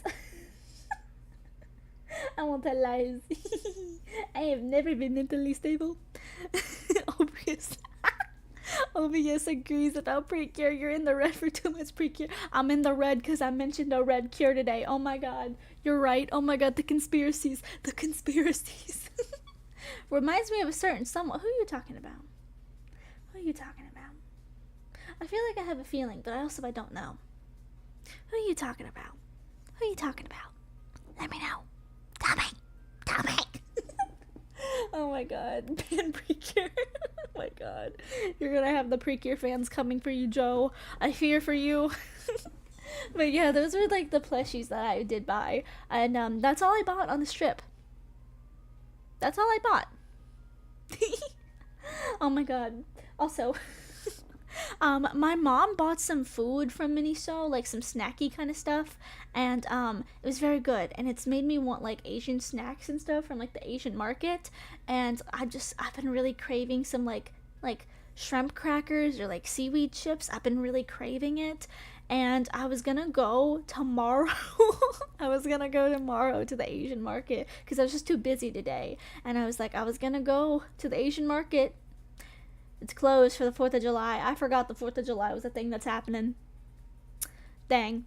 I won't tell lies. I have never been mentally stable. Obvious. OBS agrees about pre-cure. You're in the red for too much pre-cure. I'm in the red because I mentioned a red cure today. Oh my god. You're right. Oh my god, the conspiracies. The conspiracies. Reminds me of a certain someone. Who are you talking about? Who are you talking about? I feel like I have a feeling, but I don't know. Who are you talking about? Who are you talking about? Let me know. Tell me. Tell me. Oh my god. Ban Precure. Oh my god. You're gonna have the Precure fans coming for you, Joe. I fear for you. But yeah, those were like the plushies that I did buy. And that's all I bought on the strip. That's all I bought. Oh my god. Also, my mom bought some food from Miniso, like some snacky kind of stuff, and it was very good, and it's made me want like Asian snacks and stuff from like the Asian market, and I've been really craving some like shrimp crackers or like seaweed chips. I've been really craving it, and I was gonna go tomorrow. I was gonna go tomorrow to the Asian market because I was just too busy today, and I was like, I was gonna go to the Asian market. It's closed for the 4th of July. I forgot the 4th of July was a thing that's happening. Dang.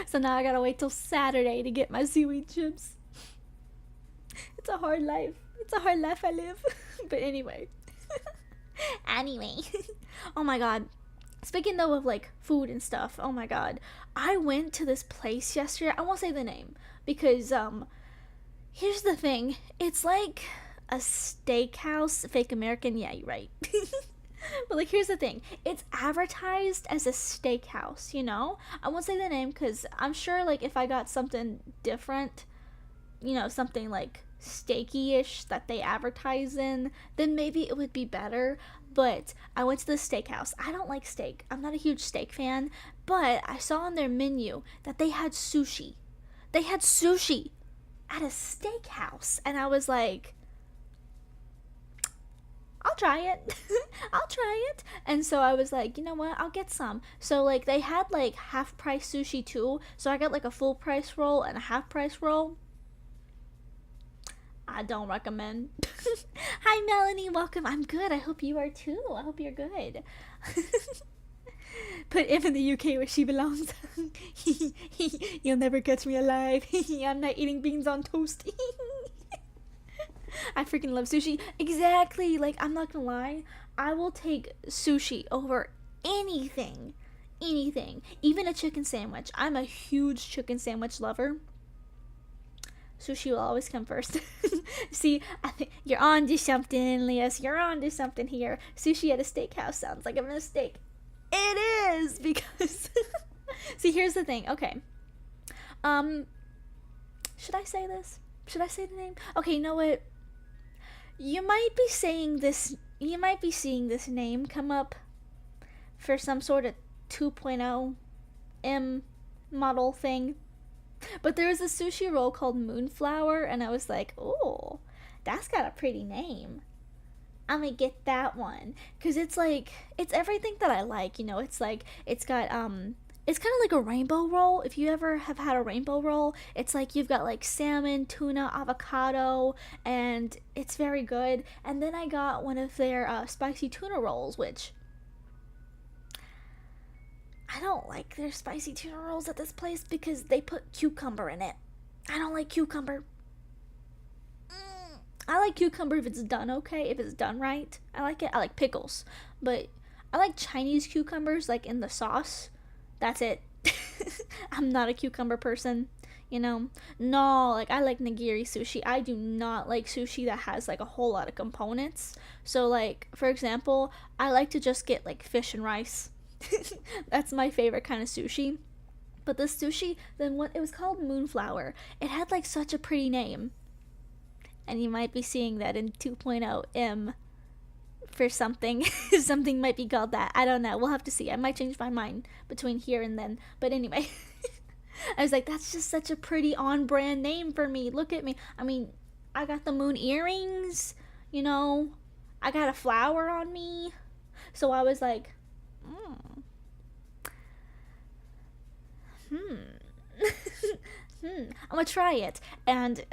So now I gotta wait till Saturday to get my seaweed chips. It's a hard life. It's a hard life I live. But anyway. Anyway. Oh my god. Speaking though of like food and stuff, oh my god. I went to this place yesterday. I won't say the name because here's the thing. It's like a steakhouse. Fake American. Yeah, you're right. But like, here's the thing. It's advertised as a steakhouse, you know? I won't say the name because I'm sure like if I got something different, you know, something like steaky-ish that they advertise in, then maybe it would be better. But I went to the steakhouse. I don't like steak. I'm not a huge steak fan, but I saw on their menu that they had sushi. They had sushi at a steakhouse, and I was like, I'll try it. I'll try it. And so I was like, you know what? I'll get some. So like they had like half price sushi too. So I got like a full price roll and a half price roll. I don't recommend. Hi Melanie, welcome. I'm good. I hope you are too. I hope you're good. Put Em in the UK where she belongs. You'll never catch me alive. I'm not eating beans on toast. I freaking love sushi. Exactly. Like, I'm not gonna lie. I will take sushi over anything. Anything. Even a chicken sandwich. I'm a huge chicken sandwich lover. Sushi will always come first. See, I think you're on to something, Lias. You're on to something here. Sushi at a steakhouse sounds like a mistake. It is, because... See, here's the thing. Okay. Should I say this? Should I say the name? Okay, you know what? You might be seeing this name come up for some sort of 2.0 M model thing. But there was a sushi roll called Moonflower, and I was like, oh, that's got a pretty name. I'm gonna get that one. Because it's like, it's everything that I like, you know. It's like, it's got, it's kind of like a rainbow roll. If you ever have had a rainbow roll, it's like you've got like salmon, tuna, avocado, and it's very good. And then I got one of their spicy tuna rolls, which I don't like their spicy tuna rolls at this place because they put cucumber in it. I don't like cucumber. I like cucumber if it's done okay, if it's done right. I like it. I like pickles, but I like Chinese cucumbers like in the sauce. That's it. I'm not a cucumber person, you know. No, like I like nigiri sushi. I do not like sushi that has like a whole lot of components. So like, for example, I like to just get like fish and rice. That's my favorite kind of sushi. But the sushi, then what, it was called Moonflower. It had like such a pretty name. and you might be seeing that in 2.0 M for something. Something might be called that. I don't know. We'll have to see. I might change my mind between here and then. But anyway, I was like, that's just such a pretty on brand name for me. Look at me. I mean, I got the moon earrings, you know, I got a flower on me. So I was like, I'm gonna try it. And,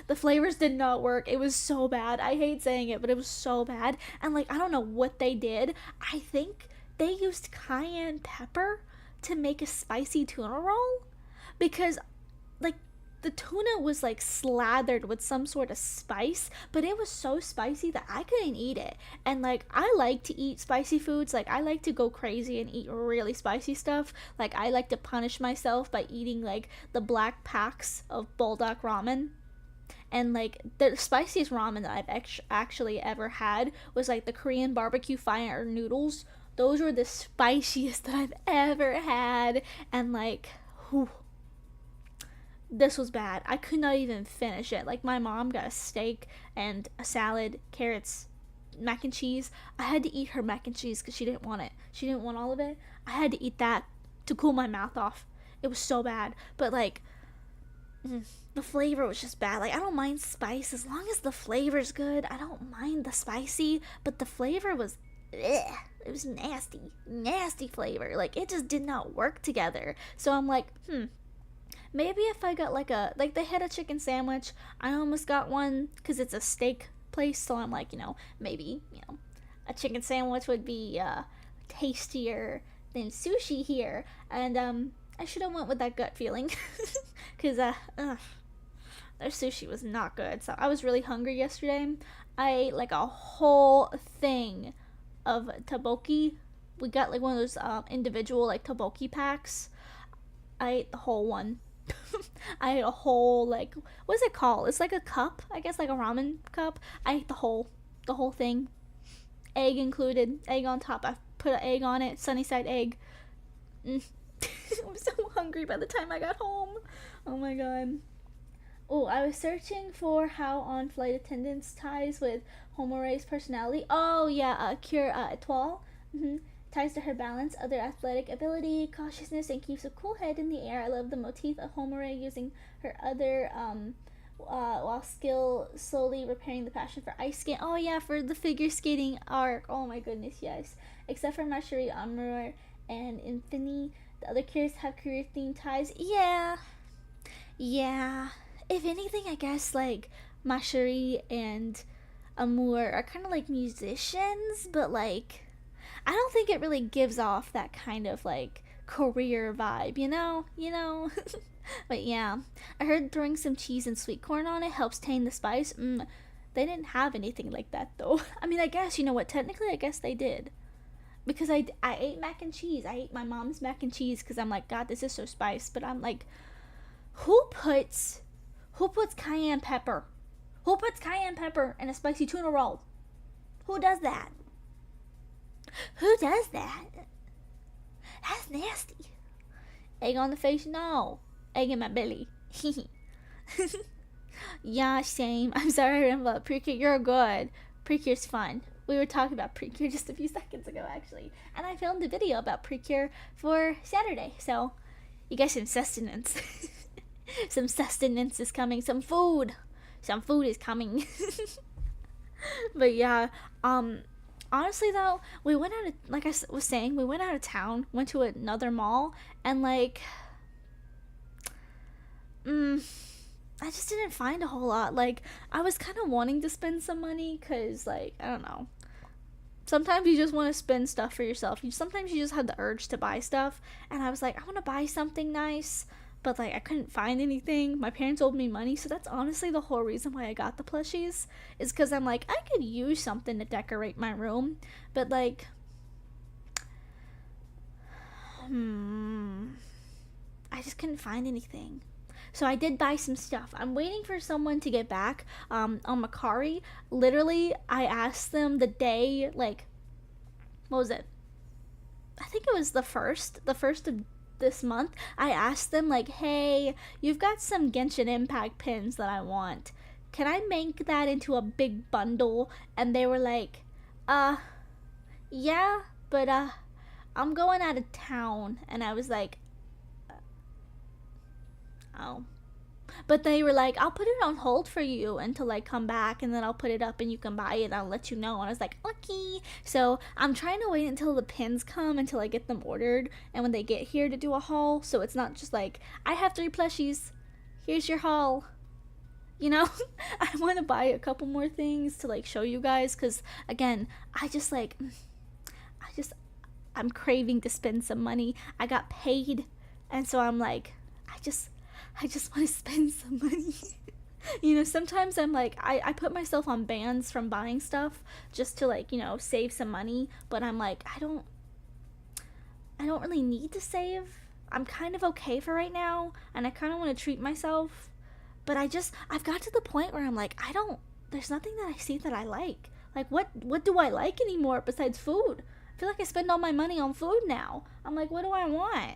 the flavors did not work. It was so bad. I hate saying it, but it was so bad. And like, I don't know what they did. I think they used cayenne pepper to make a spicy tuna roll, because like the tuna was like slathered with some sort of spice, but it was so spicy that I couldn't eat it. And like, I like to eat spicy foods. Like, I like to go crazy and eat really spicy stuff. Like, I like to punish myself by eating like the black packs of bulldog ramen. And like, the spiciest ramen that I've actually ever had was like the Korean barbecue fire noodles. Those were the spiciest that I've ever had. And like, whew, this was bad. I could not even finish it. Like, my mom got a steak and a salad, carrots, mac and cheese. I had to eat her mac and cheese because she didn't want it. She didn't want all of it. I had to eat that to cool my mouth off. It was so bad. But like, the flavor was just bad. Like, I don't mind spice as long as the flavor's good. I don't mind the spicy, but the flavor was ugh. It was nasty flavor. Like, it just did not work together. So I'm like, maybe if I got like they had a chicken sandwich. I almost got one because it's a steak place. So I'm like, maybe, a chicken sandwich would be tastier than sushi here. And I should have went with that gut feeling because their sushi was not good. So I was really hungry yesterday. I ate like a whole thing of tteokbokki. We got like one of those individual like tteokbokki packs. I ate the whole one. I ate a whole, like, what's it called? It's like a cup, I guess, like a ramen cup. I ate the whole thing. Egg included, egg on top. I put an egg on it, sunny side egg. I was so hungry by the time I got home. Oh my god. Oh, I was searching for how on flight attendants ties with Homore's personality. Oh yeah, Cure Etoile. Ties to her balance, other athletic ability, cautiousness, and keeps a cool head in the air. I love the motif of Homore using her other while skill slowly repairing the passion for ice skating. Oh yeah, for the figure skating arc. Oh my goodness, yes. Except for Mashiri, Amur, and Infini, the other cures have career themed ties. Yeah. If anything, I guess like Mashiri and Amur are kind of like musicians, but like, I don't think it really gives off that kind of like career vibe, you know? But yeah, I heard throwing some cheese and sweet corn on it helps tame the spice. They didn't have anything like that though. I mean, I guess, you know what, technically I guess they did. Because I ate mac and cheese. I ate my mom's mac and cheese because I'm like, God, this is so spiced. But I'm like, who puts cayenne pepper? Who puts cayenne pepper in a spicy tuna roll? Who does that? That's nasty. Egg on the face? No. Egg in my belly. Yeah, same. I'm sorry I rambled about Precure. You're good. Precure's fun. We were talking about Precure just a few seconds ago, actually. And I filmed a video about Precure for Saturday. So, you guys, some sustenance. Some sustenance is coming. Some food is coming. But yeah, honestly though, we went out of, like I was saying, we went out of town, went to another mall, and like, I just didn't find a whole lot. Like, I was kind of wanting to spend some money, because like, I don't know, sometimes you just want to spend stuff for yourself. Sometimes you just have the urge to buy stuff, and I was like, I want to buy something nice, but like, I couldn't find anything. My parents owed me money, so that's honestly the whole reason why I got the plushies, is because I'm like, I could use something to decorate my room, but like, I just couldn't find anything. So I did buy some stuff. I'm waiting for someone to get back on Macari. Literally, I asked them the day, like, what was it? I think it was the first of this month, I asked them like, hey, you've got some Genshin Impact pins that I want. Can I make that into a big bundle? And they were like, yeah, but I'm going out of town. And I was like, oh. But they were like, I'll put it on hold for you until I come back, and then I'll put it up and you can buy it and I'll let you know. And I was like, okay. So I'm trying to wait until the pins come, until I get them ordered, and when they get here to do a haul. So it's not just like, I have 3 plushies, here's your haul. You know, I want to buy a couple more things to like show you guys, because again, I'm craving to spend some money. I got paid, and so I'm like, I just want to spend some money. You know, sometimes I'm like, I put myself on bans from buying stuff just to like, you know, save some money, but I'm like, I don't really need to save. I'm kind of okay for right now, and I kind of want to treat myself, but I've got to the point where I'm like, there's nothing that I see that I like. Like, what do I like anymore besides food? I feel like I spend all my money on food now. I'm like, what do I want?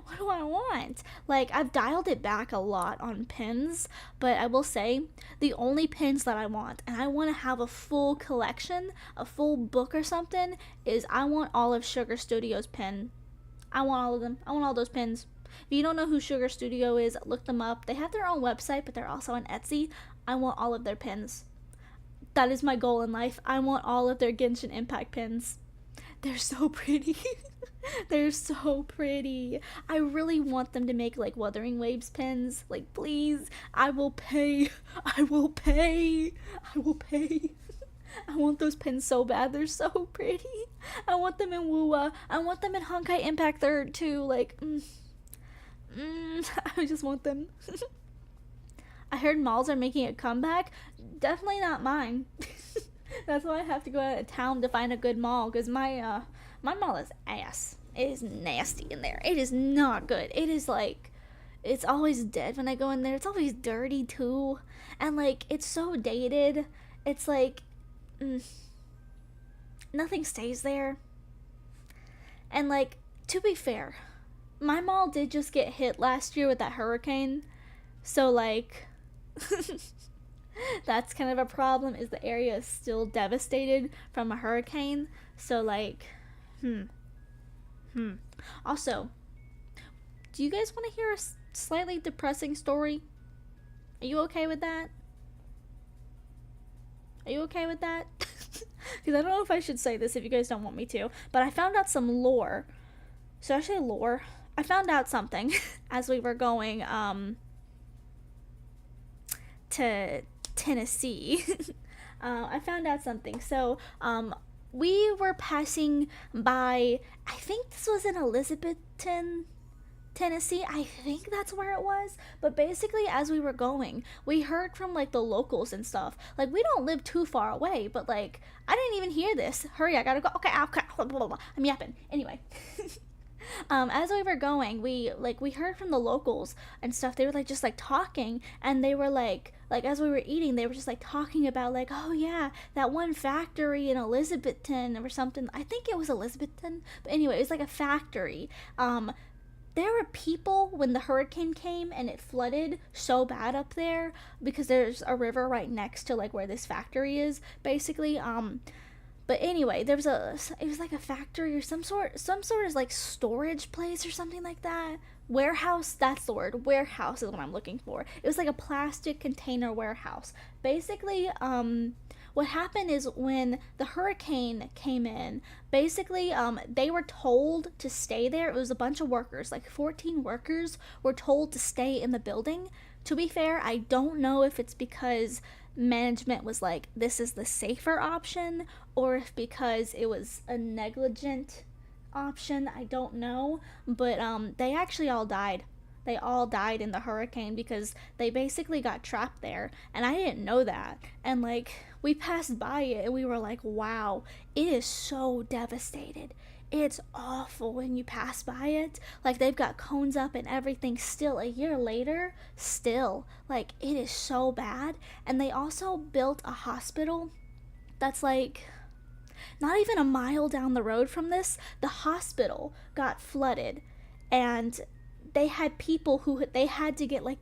What do I want? Like, I've dialed it back a lot on pins, but I will say the only pins that I want, and I want to have a full collection, a full book or something, is I want all of Sugar Studio's pin. I want all of them. I want all those pins. If you don't know who Sugar Studio is, look them up. They have their own website, but they're also on Etsy. I want all of their pins. That is my goal in life. I want all of their Genshin Impact pins. They're so pretty. They're so pretty. I really want them to make like Wuthering Waves pins. Like, please, I will pay. I will pay. I will pay. I want those pins so bad. They're so pretty. I want them in Wua. I want them in Honkai Impact 3rd too. Like, I just want them. I heard malls are making a comeback. Definitely not mine. That's why I have to go out of town to find a good mall, because my mall is ass. It is nasty in there. It is not good. It is like, it's always dead when I go in there. It's always dirty too, and like, it's so dated. It's like, nothing stays there. And like, to be fair, my mall did just get hit last year with that hurricane, so like, that's kind of a problem, is the area is still devastated from a hurricane. So like, Also, do you guys want to hear a slightly depressing story? Are you okay with that? Are you okay with that? Because I don't know if I should say this if you guys don't want me to, but I found out some lore. So actually lore. I found out something as we were going to Tennessee. I found out something. So we were passing by, I think this was in Elizabethton, Tennessee. I think that's where it was. But basically, as we were going, we heard from like the locals and stuff. Like, we don't live too far away, but like, I didn't even hear this. Hurry, I gotta go. Okay, blah, blah, blah. I'm yapping. Anyway. As we were going, we heard from the locals and stuff. They were like just like talking, and they were like as we were eating, they were just like talking about like, oh yeah, that one factory in Elizabethton or something. I think it was Elizabethton, but anyway, it was like a factory. There were people when the hurricane came and it flooded so bad up there, because there's a river right next to like where this factory is, basically. But anyway, it was like a factory or some sort of like storage place or something like that. Warehouse, that's the word. Warehouse is what I'm looking for. It was like a plastic container warehouse. Basically, what happened is when the hurricane came in, basically, they were told to stay there. It was a bunch of workers, like 14 workers were told to stay in the building. To be fair, I don't know if it's because management was like, this is the safer option, or if because it was a negligent option. I don't know, but they actually all died. They all died in the hurricane because they basically got trapped there, and I didn't know that. And like, we passed by it and we were like, wow, it is so devastated. It's awful when you pass by it. Like, they've got cones up and everything still a year later. Still, like, it is so bad. And they also built a hospital that's like not even a mile down the road from this. The hospital got flooded, and they had people who they had to get like,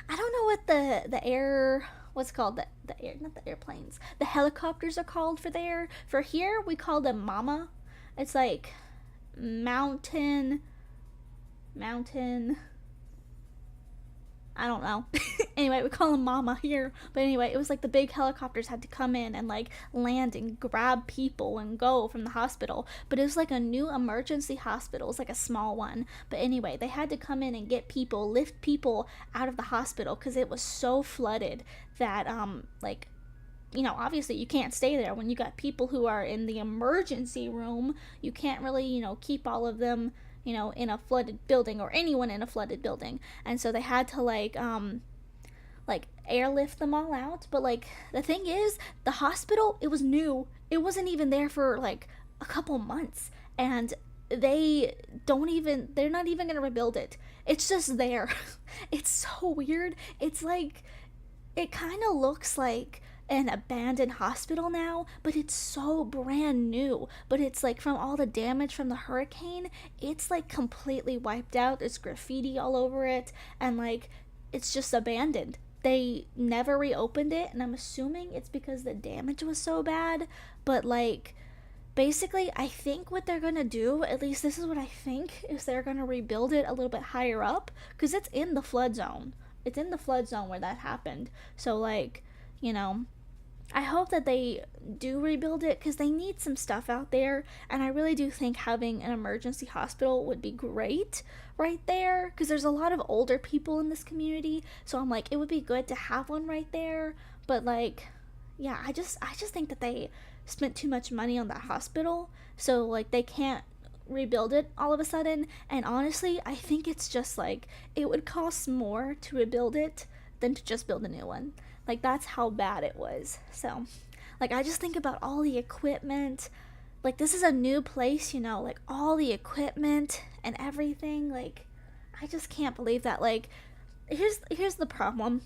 I don't know what the air, what's called, the air, not the airplanes, the helicopters are called for there. For here we call them mama. It's like mountain, I don't know. Anyway, we call them mama here. But anyway, it was like the big helicopters had to come in and like land and grab people and go from the hospital. But it was like a new emergency hospital. It was like a small one. But anyway, they had to come in and get people, lift people out of the hospital because it was so flooded that like, you know, obviously you can't stay there when you got people who are in the emergency room. You can't really, you know, keep all of them, you know, in a flooded building, or anyone in a flooded building. And so they had to like airlift them all out. But like the thing is, the hospital, it was new. It wasn't even there for like a couple months, and they're not even gonna rebuild it. It's just there. It's so weird. It's like, it kind of looks like an abandoned hospital now, but it's so brand new. But it's like, from all the damage from the hurricane, it's like completely wiped out. There's graffiti all over it, and like, it's just abandoned. They never reopened it, and I'm assuming it's because the damage was so bad. But like, basically, I think what they're gonna do, at least this is what I think, is they're gonna rebuild it a little bit higher up, because it's in the flood zone. It's in the flood zone where that happened. So like, you know, I hope that they do rebuild it, because they need some stuff out there. And I really do think having an emergency hospital would be great right there, because there's a lot of older people in this community. So I'm like, it would be good to have one right there. But like, yeah, I just think that they spent too much money on that hospital. So like, they can't rebuild it all of a sudden. And honestly, I think it's just like, it would cost more to rebuild it than to just build a new one. Like, that's how bad it was. So like, I just think about all the equipment. Like, this is a new place, you know, like all the equipment and everything. Like, I just can't believe that. Like, here's the problem,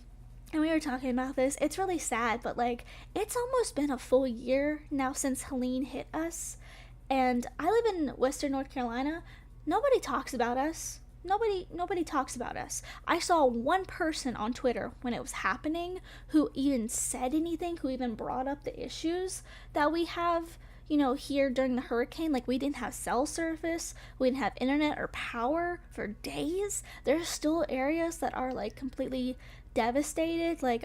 and we were talking about this. It's really sad, but like, it's almost been a full year now since Helene hit us. And I live in Western North Carolina. Nobody talks about us. Nobody talks about us. I saw one person on Twitter when it was happening who even said anything, who even brought up the issues that we have, you know, here during the hurricane. Like, we didn't have cell service, we didn't have internet or power for days. There's still areas that are like completely devastated. Like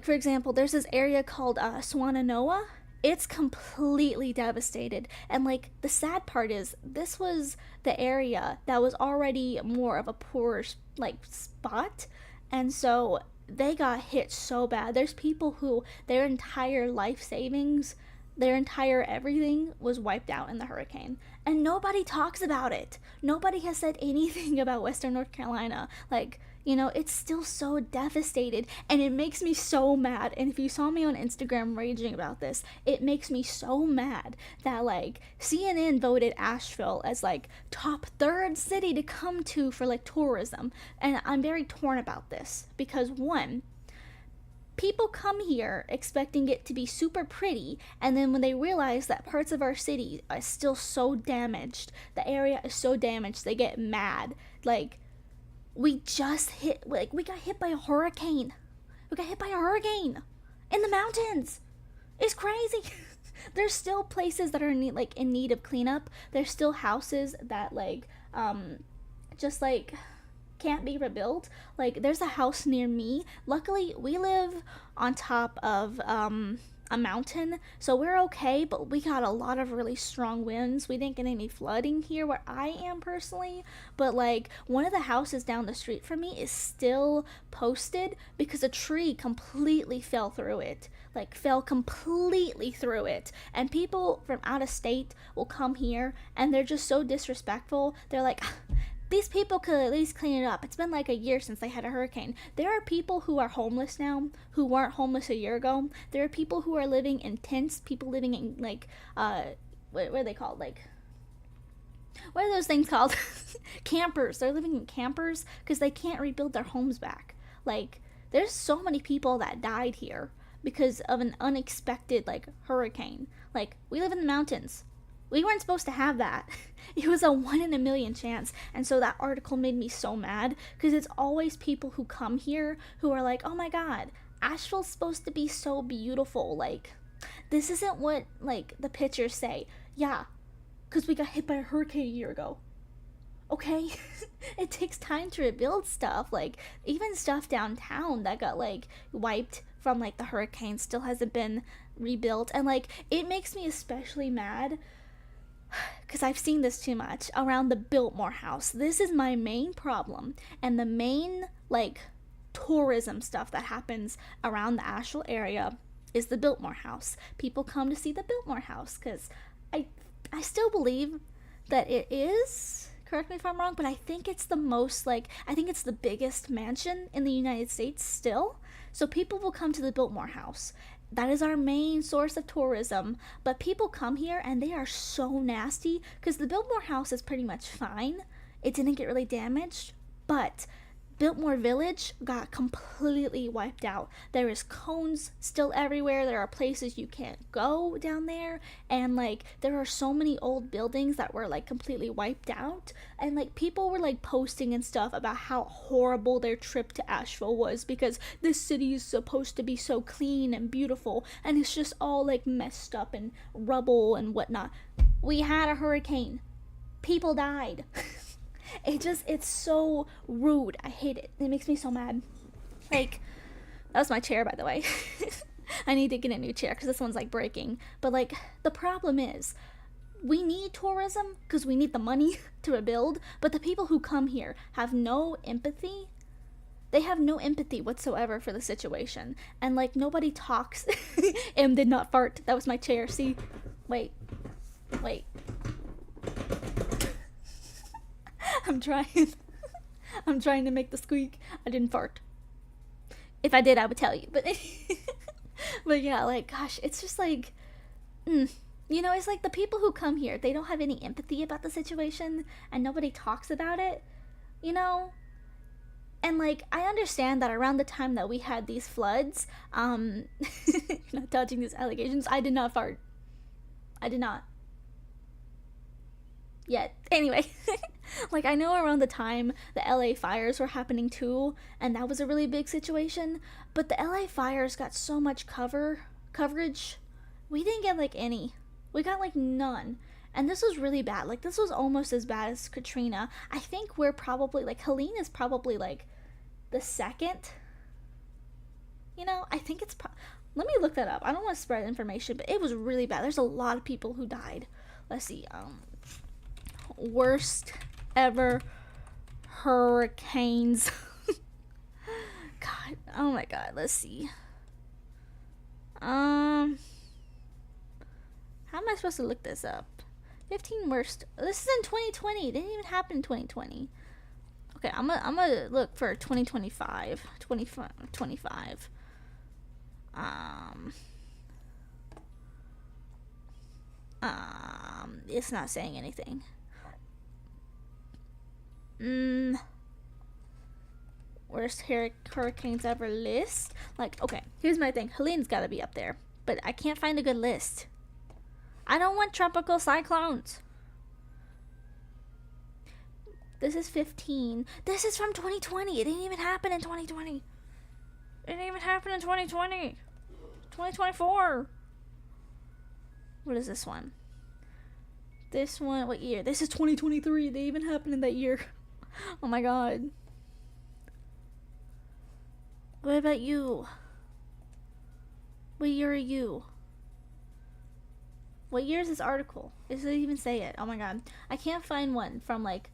for example, there's this area called Swananoa. It's completely devastated. And like, the sad part is, this was the area that was already more of a poor like spot, and so they got hit so bad. There's people who their entire life savings, their entire everything was wiped out in the hurricane, and nobody talks about it. Nobody has said anything about Western North Carolina. Like, you know, it's still so devastated, and it makes me so mad. And if you saw me on Instagram raging about this, it makes me so mad that like, CNN voted Asheville as like top third city to come to for like tourism. And I'm very torn about this, because one, people come here expecting it to be super pretty, and then when they realize that parts of our city are still so damaged, the area is so damaged, they get mad. Like, we got hit by a hurricane. We got hit by a hurricane in the mountains. It's crazy. There's still places that are in need of cleanup. There's still houses that just like can't be rebuilt. Like, there's a house near me. Luckily, we live on top of a mountain, so we're okay, but we got a lot of really strong winds. We didn't get any flooding here where I am personally, but like, one of the houses down the street from me is still posted because a tree completely fell through it. Like, fell completely through it. And people from out of state will come here, and they're just so disrespectful. They're like, these people could at least clean it up. It's been like a year since they had a hurricane. There are people who are homeless now who weren't homeless a year ago. There are people who are living in tents, people living in like, what are they called? Like, what are those things called? Campers. They're living in campers because they can't rebuild their homes back. Like, there's so many people that died here because of an unexpected like hurricane. Like, we live in the mountains. We weren't supposed to have that. It was a 1 in a million chance. And so that article made me so mad because it's always people who come here who are like, oh my God, Asheville's supposed to be so beautiful. Like, this isn't what, like, the pictures say. Yeah, because we got hit by a hurricane a year ago. Okay? It takes time to rebuild stuff. Like, even stuff downtown that got, like, wiped from, like, the hurricane still hasn't been rebuilt. And, like, it makes me especially mad because I've seen this too much around the Biltmore House. This is my main problem, and the main like tourism stuff that happens around the Asheville area is the Biltmore House. People come to see the Biltmore House because I still believe that it is. Correct me if I'm wrong, but I think it's the most like I think it's the biggest mansion in the United States still. So people will come to the Biltmore House. That is our main source of tourism. But people come here and they are so nasty because the Biltmore House is pretty much fine. It didn't get really damaged, but Biltmore Village got completely wiped out. There is cones still everywhere. There are places you can't go down there. And like there are so many old buildings that were like completely wiped out. And like people were like posting and stuff about how horrible their trip to Asheville was because this city is supposed to be so clean and beautiful and it's just all like messed up and rubble and whatnot. We had a hurricane. People died. It's so rude. I hate it. It makes me so mad. Like, that was my chair, by the way. I need to get a new chair because this one's like breaking. But like, the problem is, we need tourism because we need the money to rebuild. But the people who come here have no empathy. They have no empathy whatsoever for the situation. And like, nobody talks. M did not fart. That was my chair. See? Wait. I'm trying to make the squeak. I didn't fart. If I did, I would tell you. But yeah, like, gosh, it's just like, you know, it's like the people who come here, they don't have any empathy about the situation, and nobody talks about it, you know? And like, I understand that around the time that we had these floods, not touching these allegations, I did not fart. I did not. Yet. Anyway, like I know around the time the LA fires were happening too, and that was a really big situation, but the LA fires got so much coverage. We didn't get like any. We got like none. And this was really bad. Like this was almost as bad as Katrina. I think we're probably like Helene is probably like the second. You know, I think it's let me look that up. I don't want to spread information, but it was really bad. There's a lot of people who died. Let's see. Worst ever hurricanes. God, oh my God, let's see. How am I supposed to look this up? 15 worst. This is in 2020. It didn't even happen in 2020. Okay, I'm gonna look for 2025. 25. It's not saying anything. Worst hurricanes ever list. Like, okay, here's my thing. Helene's gotta be up there, but I can't find a good list. I don't want tropical cyclones. This is 15. This is from 2020. It didn't even happen in 2020. It didn't even happen in 2020. 2024. What is this one? This one, what year? This is 2023. They even happened in that year. Oh my God. What about you? What year are you? What year is this article? Does it even say it? Oh my God. I can't find one from like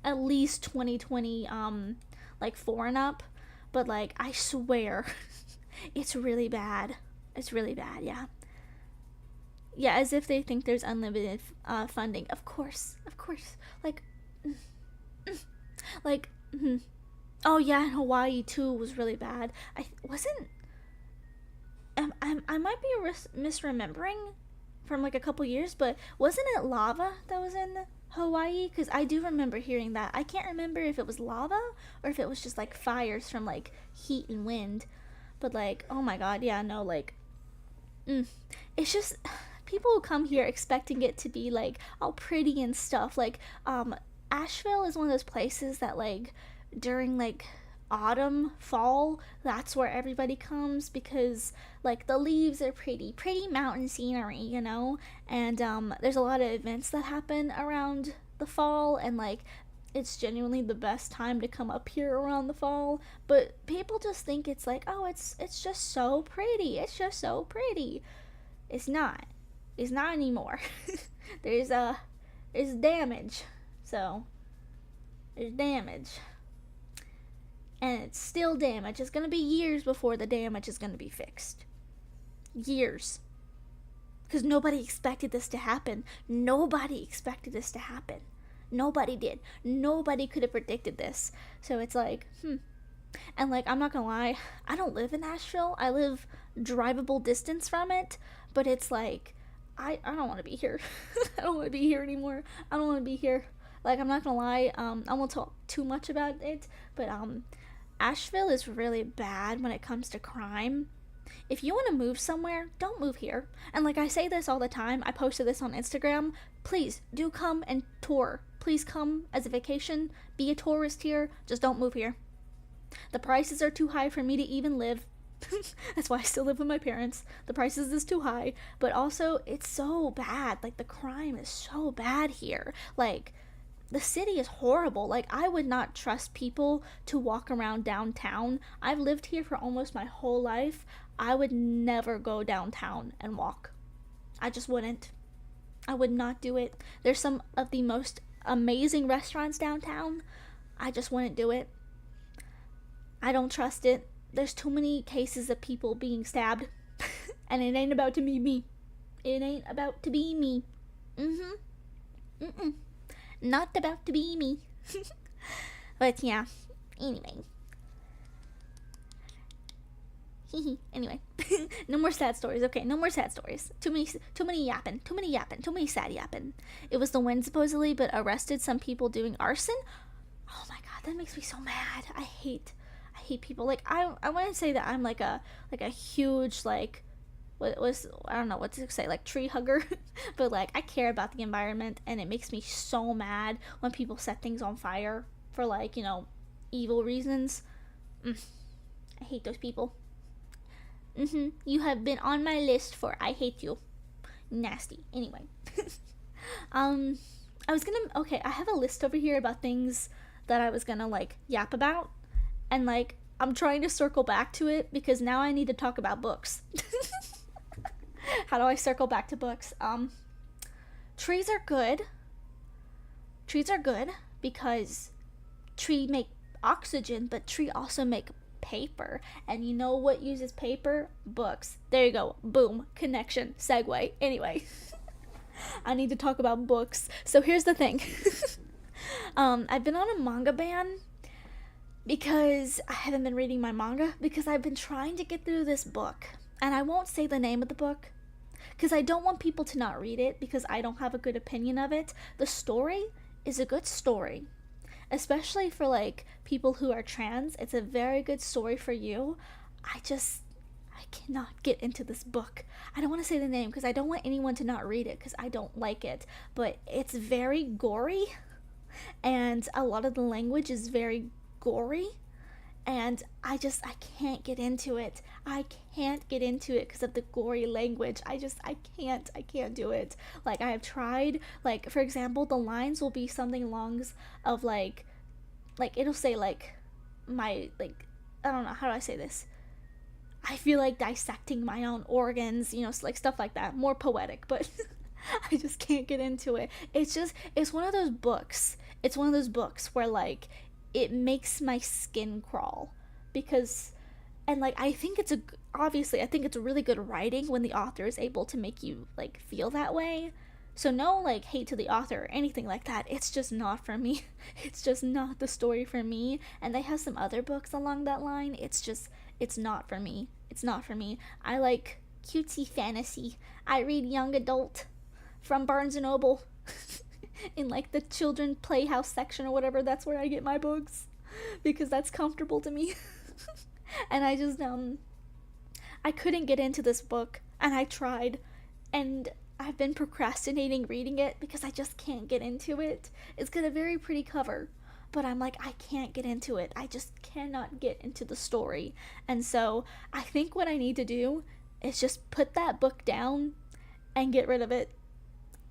at least 2020, like 4 and up. But like, I swear, it's really bad. It's really bad, yeah. Yeah, as if they think there's unlimited funding. Of course. Like, like, oh yeah, and Hawaii too was really bad. I might be misremembering from like a couple years, but wasn't it lava that was in Hawaii? Because I do remember hearing that. I can't remember if it was lava or if it was just like fires from like heat and wind. But like, oh my God, yeah, no, like, it's just, people who come here expecting it to be like all pretty and stuff. Like Asheville is one of those places that like during like autumn, fall, that's where everybody comes because like the leaves are pretty mountain scenery, you know? And there's a lot of events that happen around the fall, and like it's genuinely the best time to come up here around the fall. But people just think it's like, oh, it's just so pretty. It's just so pretty. It's not. It's not anymore. there's there's damage. So there's damage. And it's still damage. It's gonna be years before the damage is gonna be fixed. Years. Because nobody expected this to happen. Nobody expected this to happen. Nobody did. Nobody could have predicted this. So it's like, And like, I'm not gonna lie, I don't live in Nashville. I live drivable distance from it. But it's like, I don't want to be here. I don't want to be here anymore. I don't want to be here. Like, I'm not gonna lie, I won't talk too much about it, but Asheville is really bad when it comes to crime. If you want to move somewhere, don't move here. And like I say this all the time, I posted this on Instagram. Please do come and tour. Please come as a vacation, be a tourist here, just don't move here. The prices are too high for me to even live. That's why I still live with my parents. The prices is too high, but also it's so bad. Like the crime is so bad here. Like the city is horrible. Like I would not trust people to walk around downtown. I've lived here for almost my whole life. I would never go downtown and walk. I just wouldn't. I would not do it. There's some of the most amazing restaurants downtown. I just wouldn't do it. I don't trust it. There's too many cases of people being stabbed. And it ain't about to be me. It ain't about to be me. Not about to be me. But yeah. Anyway. Anyway. No more sad stories. Okay, no more sad stories. Too many yapping. Too many sad yapping. It was the wind supposedly, but arrested some people doing arson. Oh my god, that makes me so mad. I hate people. Like I want to say that I'm like a huge like what was I don't know what to say, like tree hugger. But like I care about the environment, and it makes me so mad when people set things on fire for like, you know, evil reasons. I hate those people. You have been on my list for I hate you. Nasty. Anyway. I have a list over here about things that I was gonna like yap about, and like I'm trying to circle back to it because now I need to talk about books. How do I circle back to books? Trees are good. Trees are good because tree make oxygen, but tree also make paper. And you know what uses paper? Books. There you go. Boom. Connection. Segue. Anyway. I need to talk about books. So here's the thing. I've been on a manga ban because I haven't been reading my manga because I've been trying to get through this book. And I won't say the name of the book because I don't want people to not read it because I don't have a good opinion of it. The story is a good story, especially for like people who are trans. It's a very good story for you. I cannot get into this book. I don't want to say the name because I don't want anyone to not read it because I don't like it. But it's very gory, and a lot of the language is very gory, and I can't get into it. I can't get into it because of the gory language. I can't do it. Like I have tried, like for example, the lines will be something along of like it'll say like my like I don't know, how do I say this? I feel like dissecting my own organs, you know, like stuff like that. More poetic, but I just can't get into it. It's one of those books. It's one of those books where like it makes my skin crawl because, and like I think it's really good writing when the author is able to make you like feel that way. So no like hate to the author or anything like that. It's just not for me. It's just not the story for me. And they have some other books along that line. It's not for me. It's not for me. I like cutesy fantasy. I read young adult from Barnes & Noble in like the children playhouse section or whatever. That's where I get my books because that's comfortable to me. And I couldn't get into this book, and I tried, and I've been procrastinating reading it because I just can't get into it. It's got a very pretty cover, but I'm like, I can't get into it. I just cannot get into the story. And so I think what I need to do is just put that book down and get rid of it.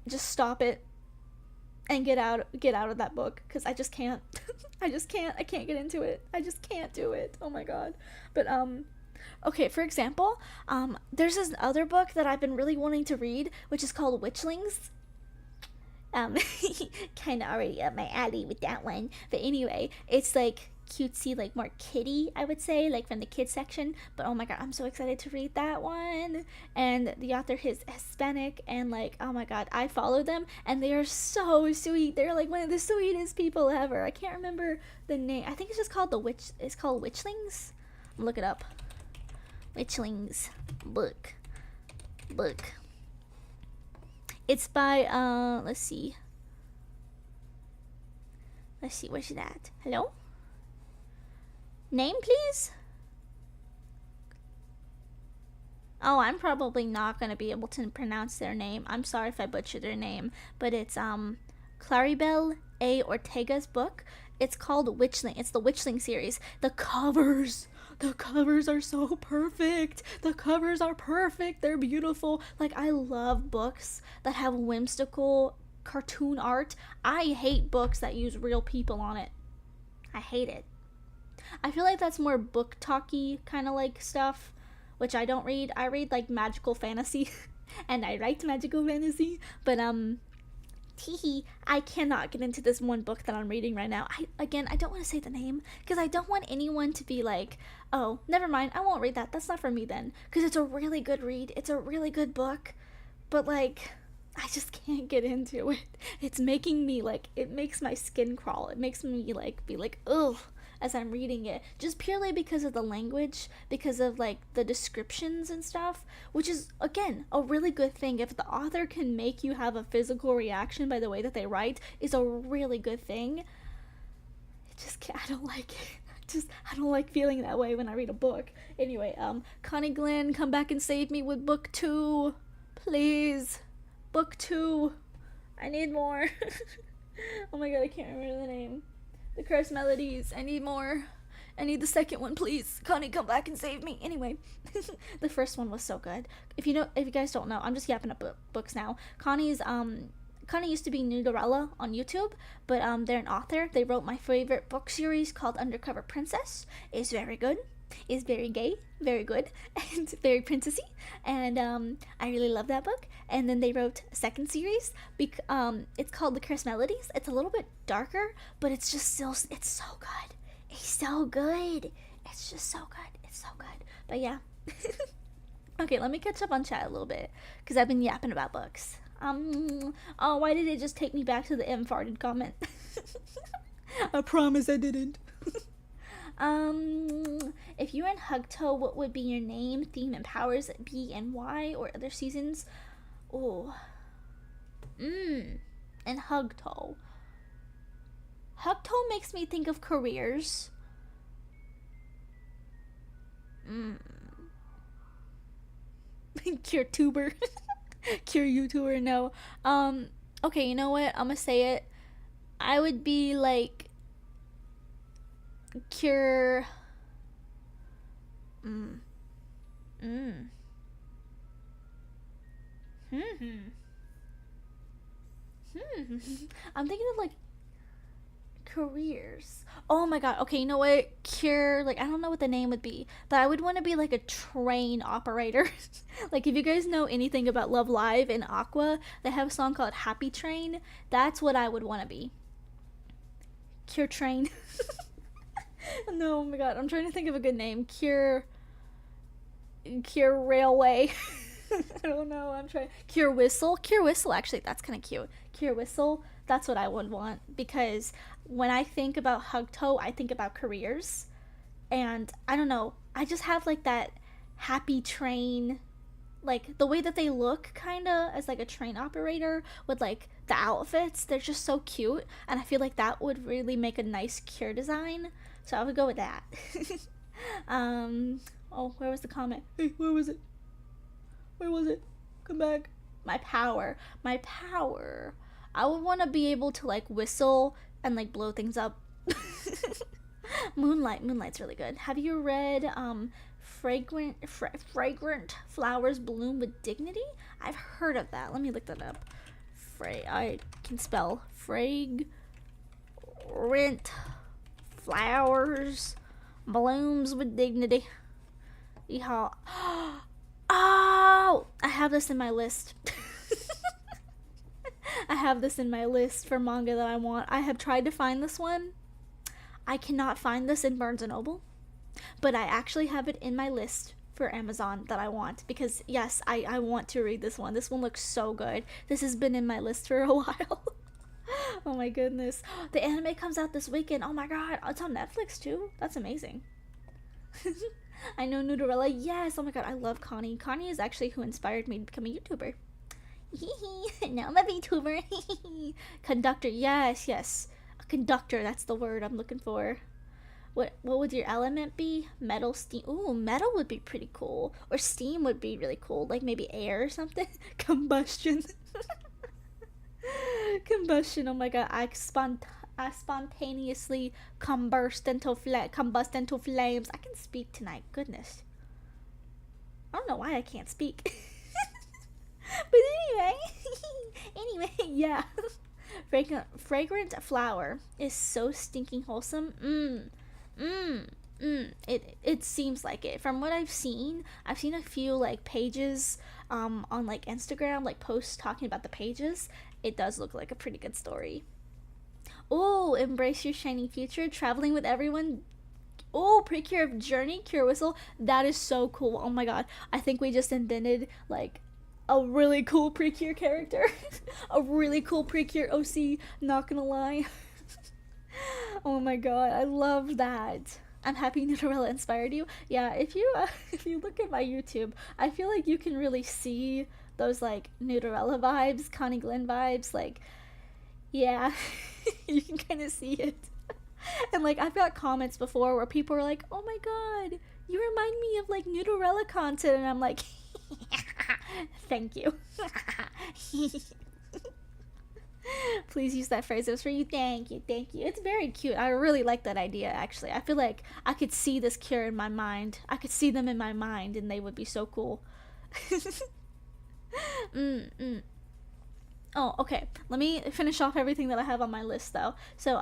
Just stop it and get out of that book because I just can't. I can't get into it. I just can't do it. Oh my god. But okay, for example, there's this other book that I've been really wanting to read, which is called Witchlings. Um, kind of already up my alley with that one. But anyway, it's like cutesy, like more kiddie, I would say, like from the kids section. But oh my god, I'm so excited to read that one. And the author is Hispanic, and like, oh my god, I follow them, and they are so sweet. They're like one of the sweetest people ever. I can't remember the name. I think it's just called It's called Witchlings. Look it up. Witchlings book. It's by let's see, where's it at? Hello? Name, please? Oh, I'm probably not gonna be able to pronounce their name. I'm sorry if I butchered their name, but it's Claribel A. Ortega's book. It's called Witchling. It's the Witchling series. The covers are so perfect. The covers are perfect. They're beautiful. Like, I love books that have whimsical cartoon art. I hate books that use real people on it. I hate it. I feel like that's more book talky kind of like stuff, which I don't read. I read like magical fantasy and I write magical fantasy, but teehee, I cannot get into this one book that I'm reading right now. I don't want to say the name because I don't want anyone to be like, oh, never mind, I won't read that. That's not for me then. Because it's a really good read. It's a really good book. But like, I just can't get into it. It's making me like, it makes my skin crawl. It makes me like, be like, ugh, as I'm reading it, just purely because of the language, because of like the descriptions and stuff, which is again a really good thing. If the author can make you have a physical reaction by the way that they write, is a really good thing. It just I don't like it. I don't like feeling that way when I read a book. Anyway, Connie Glenn, come back and save me with book 2, please. Book 2. I need more. Oh my god, I can't remember the name. The Cursed Melodies. I need more. I need the second one, please. Connie, come back and save me. Anyway, the first one was so good. If you guys don't know, I'm just yapping up books now. Connie used to be Nudorella on YouTube, but they're an author. They wrote my favorite book series called Undercover Princess. It's very good. It's very gay, very good, and very princessy. And I really love that book. And then they wrote a second series. It's called The Cursed Melodies. It's a little bit darker, but it's just still, it's so good. It's so good. It's just so good. It's so good. But yeah. Okay, let me catch up on chat a little bit because I've been yapping about books. Oh, why did it just take me back to the M farted comment? I promise I didn't. If you're in Hugto, what would be your name, theme, and powers be, and why, or other seasons? Oh, in Hugto. Hugto makes me think of careers. Cure tuber. Cure YouTuber, no. Okay, you know what? I'm gonna say it. I would be like Cure. I'm thinking of like careers. Oh my god. Okay, you know what? Cure, like, I don't know what the name would be, but I would want to be like a train operator. Like, if you guys know anything about Love Live and Aqua, they have a song called Happy Train. That's what I would want to be. Cure Train. No, oh my god, I'm trying to think of a good name. Cure Railway. I don't know. I'm trying. Cure Whistle. Cure Whistle, actually, that's kind of cute. Cure Whistle. That's what I would want, because when I think about Hugto, I think about careers. And I don't know. I just have like that happy train, like the way that they look kind of as like a train operator with like the outfits. They're just so cute. And I feel like that would really make a nice Cure design. So I would go with that. Oh, where was the comment? Hey, where was it? Where was it? Come back. My power. My power. I would want to be able to like whistle and like blow things up. Moonlight's really good. Have you read fragrant flowers bloom with dignity? I've heard of that. Let me look that up. I can spell fragrant flowers blooms with dignity. Yeehaw. Oh, I have this in my list. I have this in my list for manga that I want. I have tried to find this one. I cannot find this in Barnes & Noble, but I actually have it in my list for Amazon that I want, because yes, I want to read this one. This one looks so good. This has been in my list for a while. Oh my goodness. The anime comes out this weekend. Oh my god. It's on Netflix too. That's amazing. I know Nutarella. Yes. Oh my god. I love Connie. Connie is actually who inspired me to become a YouTuber. Now I'm a VTuber. Conductor. Yes, yes. A conductor. That's the word I'm looking for. What would your element be? Metal, steam. Ooh, metal would be pretty cool. Or steam would be really cool. Like maybe air or something. Combustion. Combustion. Oh my god. I spontaneously combust into flames. I can speak tonight. Goodness. I don't know why I can't speak. But anyway, yeah. Fragrant flower is so stinking wholesome. It seems like it. From what I've seen a few like pages on like Instagram, like posts talking about the pages. It does look like a pretty good story. Oh, embrace your shining future, traveling with everyone. Oh, Precure of Journey, Cure Whistle. That is so cool. Oh my god. I think we just invented like a really cool Precure character. A really cool Precure OC, not gonna lie. Oh my god, I love that. I'm happy Nutarella inspired you. Yeah, if you look at my YouTube, I feel like you can really see those like Nutarella vibes, Connie Glenn vibes, like, yeah. You can kind of see it. And like I've got comments before where people are like, oh my god, you remind me of like Nutarella content, and I'm like, thank you. Please use that phrase. It was for you. Thank you. It's very cute. I really like that idea, actually. I feel like I could see this cure in my mind. I could see them in my mind, and they would be so cool. Oh, okay. Let me finish off everything that I have on my list, though. So,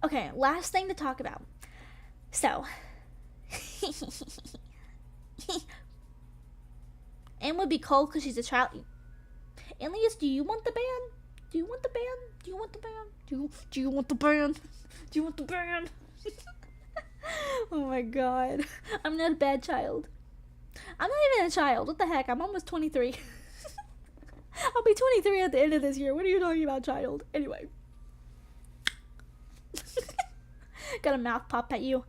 okay, last thing to talk about. So, Anne would be cold because she's a child. Elias, do you want the band? Do you want the band? Do you want the band? Do you want the band? Do you want the band? Oh my god. I'm not a bad child. I'm not even a child. What the heck? I'm almost 23. I'll be 23 at the end of this year. What are you talking about, child? Anyway. Got a mouth pop at you.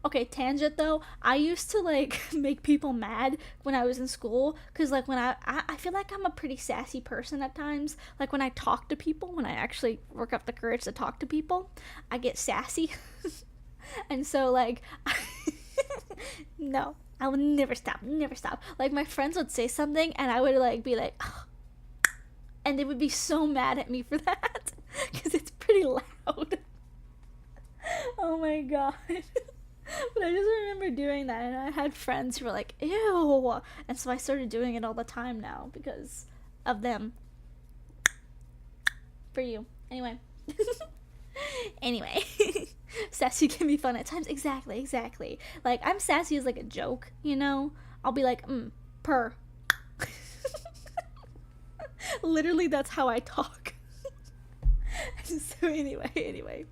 Okay, tangent though. I used to like make people mad when I was in school, because like when I feel like I'm a pretty sassy person at times. Like when I talk to people, when I actually work up the courage to talk to people, I get sassy. And so like no, I would never stop. Like my friends would say something and I would like be like, oh, and they would be so mad at me for that because it's pretty loud. Oh my god. But I just remember doing that, and I had friends who were like, ew, and so I started doing it all the time now because of them. For you. Anyway. Sassy can be fun at times. Exactly. Like, I'm sassy as like a joke, you know? I'll be like, purr. Literally, that's how I talk. So anyway.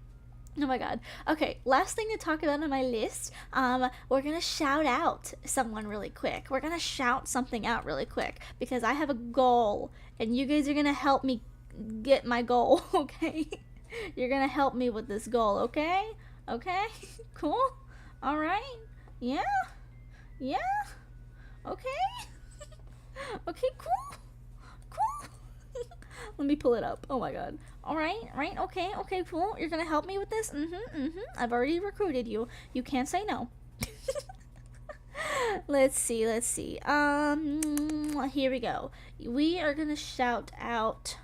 Oh my god. Okay, last thing to talk about on my list. We're gonna shout out someone really quick. We're gonna shout something out really quick because I have a goal and you guys are gonna help me get my goal, okay? You're gonna help me with this goal, okay? Okay? Cool? Alright? Yeah? Okay? Okay, cool? Let me pull it up. Oh my god. Alright, right, okay, cool. You're gonna help me with this? I've already recruited you. You can't say no. Let's see. Here we go. We are gonna shout out.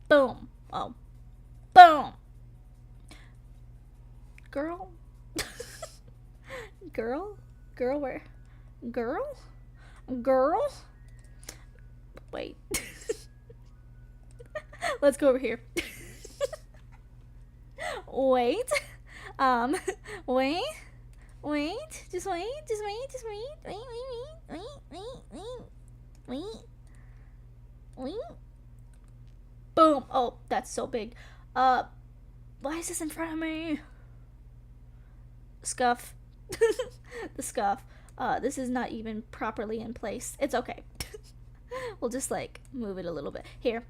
Boom. Oh, boom. Girl. Girl. Girl, where? Girl. Girl. Wait. Let's go over here. Wait. Wait. Just wait. Wait. Boom. Oh, that's so big. Why is this in front of me? Scuff. The scuff. This is not even properly in place. It's okay. We'll just like move it a little bit. Here.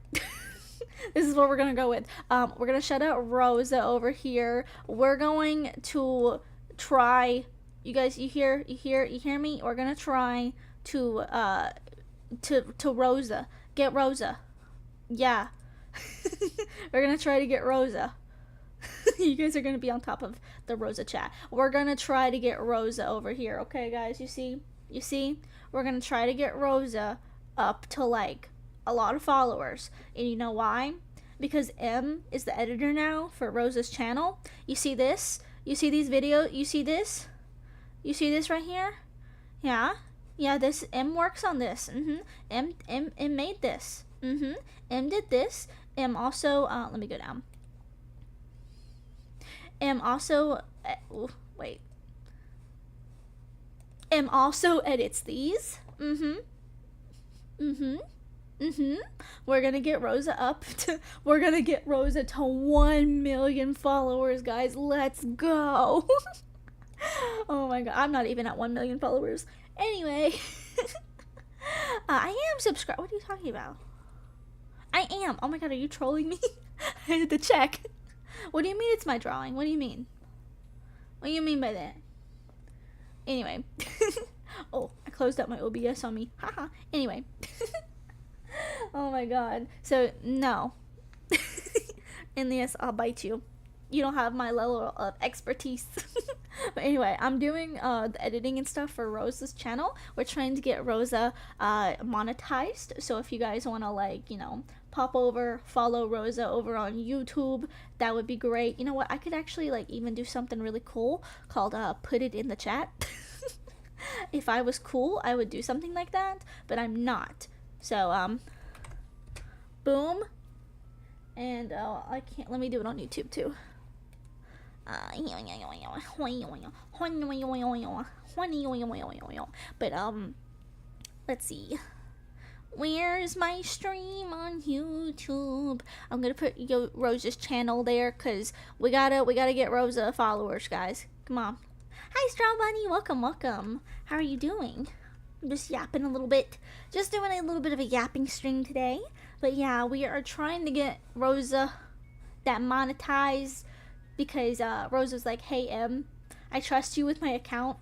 This is what we're gonna go with. We're gonna shout out Rosa over here. We're going to try. You guys, you hear me? We're gonna try to Rosa. Get Rosa. Yeah. We're gonna try to get Rosa. You guys are gonna be on top of the Rosa chat. We're gonna try to get Rosa over here. Okay, guys. You see? We're gonna try to get Rosa up to like a lot of followers. And you know why? Because M is the editor now for Rosa's channel. You see this? You see these videos? You see this? You see this right here? Yeah. This M works on this. M made this. M did this. M also let me go down. M also wait. M also edits these. We're gonna get Rosa up to. We're gonna get Rosa to 1 million followers, guys. Let's go. Oh my god, I'm not even at 1 million followers. Anyway, I am subscribed. What are you talking about? I am. Oh my god, are you trolling me? I had to check. What do you mean it's my drawing? What do you mean? What do you mean by that? Anyway. Oh, I closed up my OBS on me. Haha. Anyway. Oh my god. So, no. In this, I'll bite you. You don't have my level of expertise. But anyway, I'm doing the editing and stuff for Rosa's channel. We're trying to get Rosa monetized. So if you guys want to, like, you know, pop over, follow Rosa over on YouTube, that would be great. You know what? I could actually, like, even do something really cool called put it in the chat. If I was cool, I would do something like that. But I'm not. So, boom. And I can't. Let me do it on YouTube too. But let's see. Where's my stream on YouTube? I'm gonna put Rosa's channel there because we gotta get Rosa followers, guys. Come on. Hi, Straw Bunny. Welcome. How are you doing? I'm just yapping a little bit. Just doing a little bit of a yapping stream today. But yeah, we are trying to get Rosa that monetized because Rosa's like, hey, M, I trust you with my account.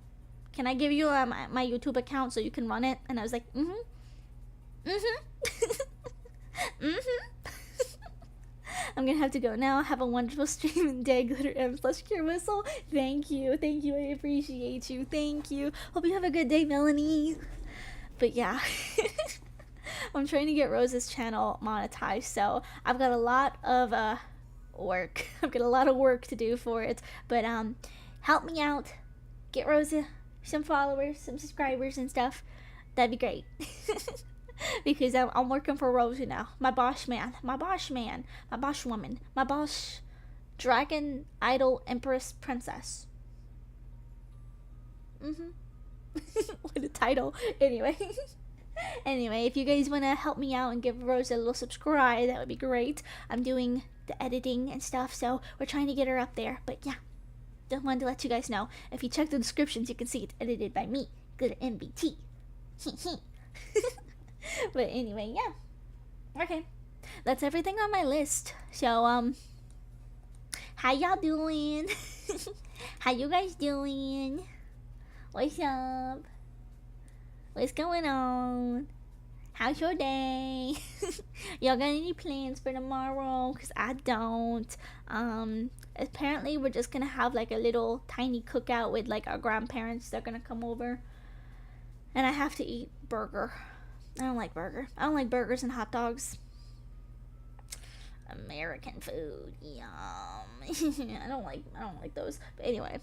Can I give you my YouTube account so you can run it? And I was like, I'm gonna have to go now. Have a wonderful stream and day, Glitter M / Cure Whistle. Thank you. I appreciate you. Thank you. Hope you have a good day, Melanie. But yeah. I'm trying to get Rosa's channel monetized, so I've got a lot of work. I've got a lot of work to do for it. But help me out. Get Rosa some followers, some subscribers and stuff. That'd be great. Because I'm working for Rosa now. My boss man, my boss woman, my boss dragon idol empress princess. What a title. Anyway. Anyway, if you guys want to help me out and give Rosa a little subscribe, that would be great. I'm doing the editing and stuff, so we're trying to get her up there. But yeah, just wanted to let you guys know. If you check the descriptions, you can see it's edited by me, Glitter MBT. But anyway, yeah. Okay, that's everything on my list. So, how y'all doing? How you guys doing? What's up? What's going on? How's your day? Y'all got any plans for tomorrow? Because I don't. Apparently we're just gonna have like a little tiny cookout with like our grandparents. They're gonna come over. And I have to eat burger. I don't like burger. I don't like burgers and hot dogs. American food, yum. I don't like those. But anyway,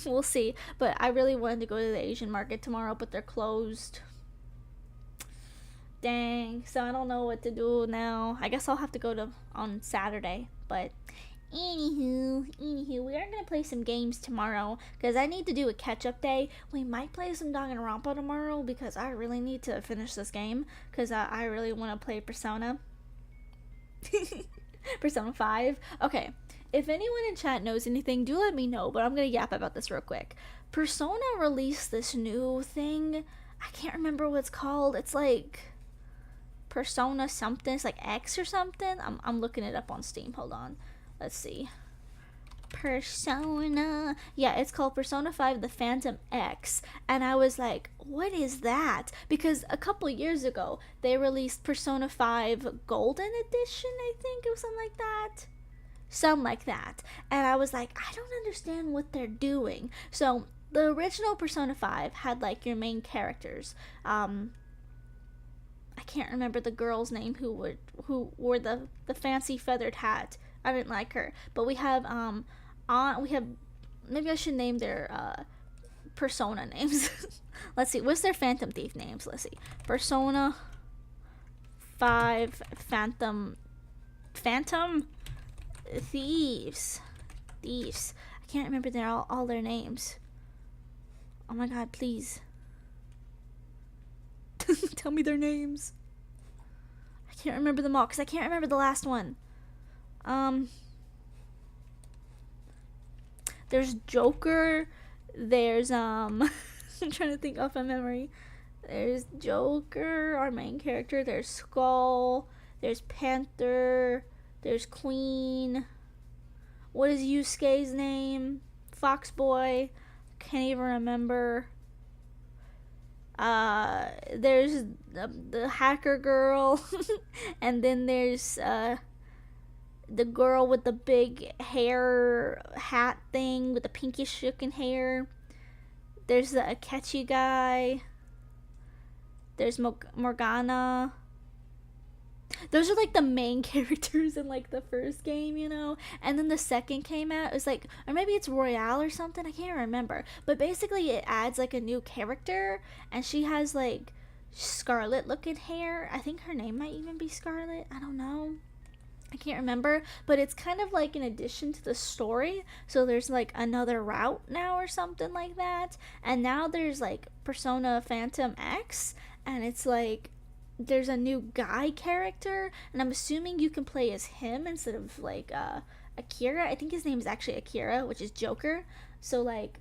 we'll see. But I really wanted to go to the Asian market tomorrow, but they're closed. Dang. So I don't know what to do now. I guess I'll have to go to on Saturday. But anywho, we are gonna play some games tomorrow because I need to do a catch-up day. We might play some Danganronpa tomorrow because I really need to finish this game because I really want to play Persona. Persona 5. Okay, if anyone in chat knows anything, do let me know, but I'm gonna yap about this real quick. Persona released this new thing. I can't remember what it's called. It's like Persona something. It's like X or something. I'm looking it up on Steam. Hold on. Let's see. Persona. Yeah, it's called Persona 5 The Phantom X. And I was like, what is that? Because a couple years ago, they released Persona 5 Golden Edition, I think. It was something like that. Something like that. And I was like, I don't understand what they're doing. So, the original Persona 5 had, like, your main characters. I can't remember the girl's name who wore the fancy feathered hat. I didn't like her. But we have, maybe I should name their, Persona names. Let's see, what's their Phantom Thief names? Let's see. Persona 5 Phantom Thieves. I can't remember all their names. Oh my god, please. Tell me their names. I can't remember them all because I can't remember the last one. There's Joker. There's I'm trying to think off my memory. There's Joker, our main character. There's Skull. There's Panther. There's Queen. What is Yusuke's name? Foxboy. Can't even remember. There's the hacker girl. And then there's the girl with the big hair hat thing with the pinkish looking hair. There's the Akechi guy. There's Morgana. Those are like the main characters in like the first game, you know. And then the second came out. It was like, or maybe it's Royale or something. I can't remember. But basically, it adds like a new character, and she has like Scarlet looking hair. I think her name might even be Scarlet. I don't know. I can't remember, but it's kind of like an addition to the story. So there's like another route now or something like that. And now there's like Persona Phantom X, and it's like there's a new guy character, and I'm assuming you can play as him instead of like Akira. I think his name is actually Akira, which is Joker. So like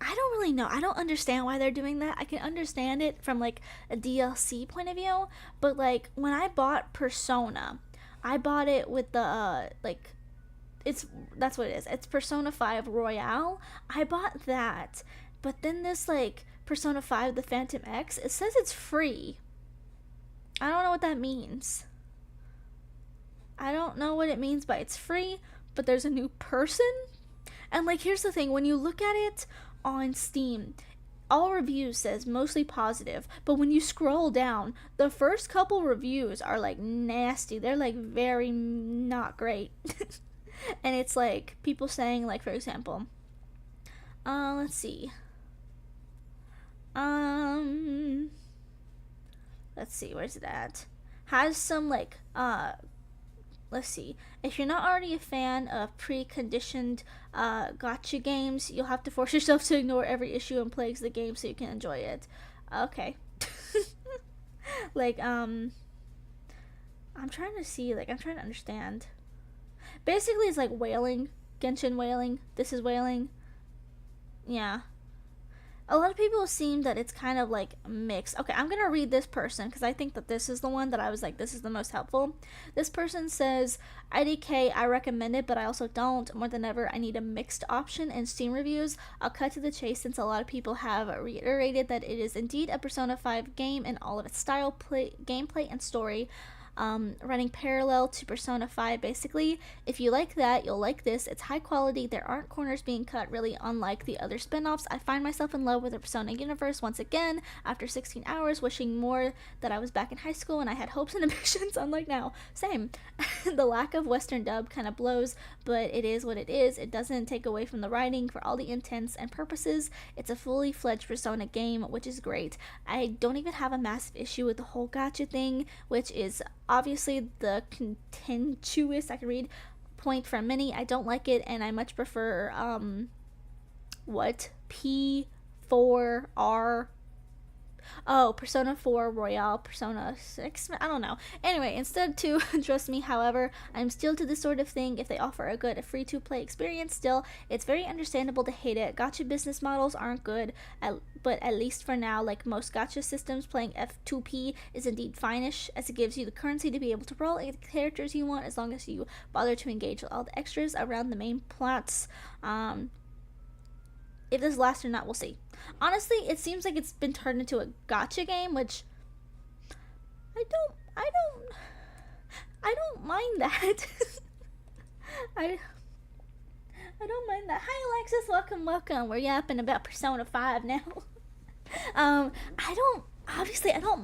I don't really know. I don't understand why they're doing that. I can understand it from like a DLC point of view, but like when I bought Persona, I bought it with the that's what it is. It's Persona 5 Royale. I bought that, but then this like Persona 5 The Phantom X, it says it's free. I don't know what that means. I don't know what it means by it's free, but there's a new person. And like here's the thing, when you look at it on Steam, all reviews says mostly positive, but when you scroll down, the first couple reviews are like nasty. They're like very not great. And it's like people saying like, for example, let's see. Let's see, where's it at? Has some like let's see. If you're not already a fan of preconditioned gacha games, you'll have to force yourself to ignore every issue and plagues the game so you can enjoy it. Okay. Like, I'm trying to see, like, I'm trying to understand. Basically, it's like whaling. Genshin whaling. This is whaling. Yeah. A lot of people seem that it's kind of like mixed. Okay, I'm gonna read this person because I think that this is the one that I was like, this is the most helpful. This person says, IDK, I recommend it, but I also don't. More than ever, I need a mixed option in Steam reviews. I'll cut to the chase since a lot of people have reiterated that it is indeed a Persona 5 game in all of its style, gameplay, and story. running parallel to Persona 5 basically. If you like that, you'll like this. It's high quality, there aren't corners being cut, really unlike the other spin-offs. I find myself in love with the Persona universe once again after 16 hours, wishing more that I was back in high school and I had hopes and ambitions, unlike now. Same. The lack of Western dub kind of blows, but it is what it is. It doesn't take away from the writing for all the intents and purposes. It's a fully fledged Persona game, which is great. I don't even have a massive issue with the whole gacha thing, which is obviously the contentious, I can read, point from many. I don't like it, and I much prefer P4R. Oh, Persona 4 Royale, Persona 6, I don't know. Anyway, instead to trust me, however, I'm still to this sort of thing. If they offer a good free-to-play experience, still, it's very understandable to hate it. Gacha business models aren't good, but at least for now, like most gacha systems, playing F2P is indeed fine-ish, as it gives you the currency to be able to roll the characters you want, as long as you bother to engage with all the extras around the main plots. If this lasts or not, we'll see. Honestly, it seems like it's been turned into a gacha game, which I don't mind that. I don't mind that. Hi Alexis, welcome. We're yapping about Persona 5 now. I don't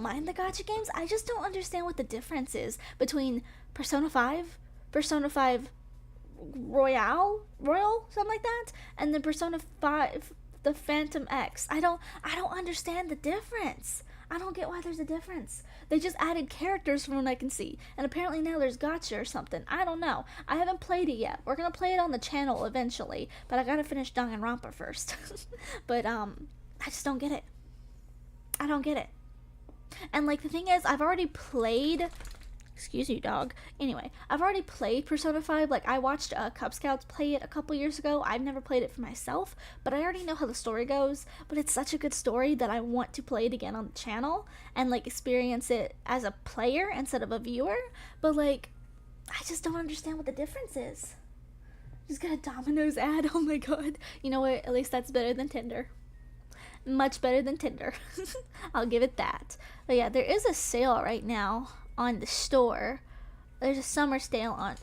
mind the gacha games. I just don't understand what the difference is between Persona 5, Persona 5 Royal, something like that, and then Persona 5 the Phantom X. I don't understand the difference. I don't get why there's a difference. They just added characters from what I can see, and apparently now there's gacha or something. I don't know. I haven't played it yet. We're gonna play it on the channel eventually, but I gotta finish Danganronpa first. But I just don't get it. I don't get it. And like the thing is, I've already played. Excuse you, dog. Anyway, I've already played Persona 5. Like, I watched Cub Scouts play it a couple years ago. I've never played it for myself, but I already know how the story goes. But it's such a good story that I want to play it again on the channel and, like, experience it as a player instead of a viewer. But, like, I just don't understand what the difference is. Just got a Domino's ad. Oh, my God. You know what? At least that's better than Tinder. Much better than Tinder. I'll give it that. But, yeah, there is a sale right now on the store. There's a summer sale on,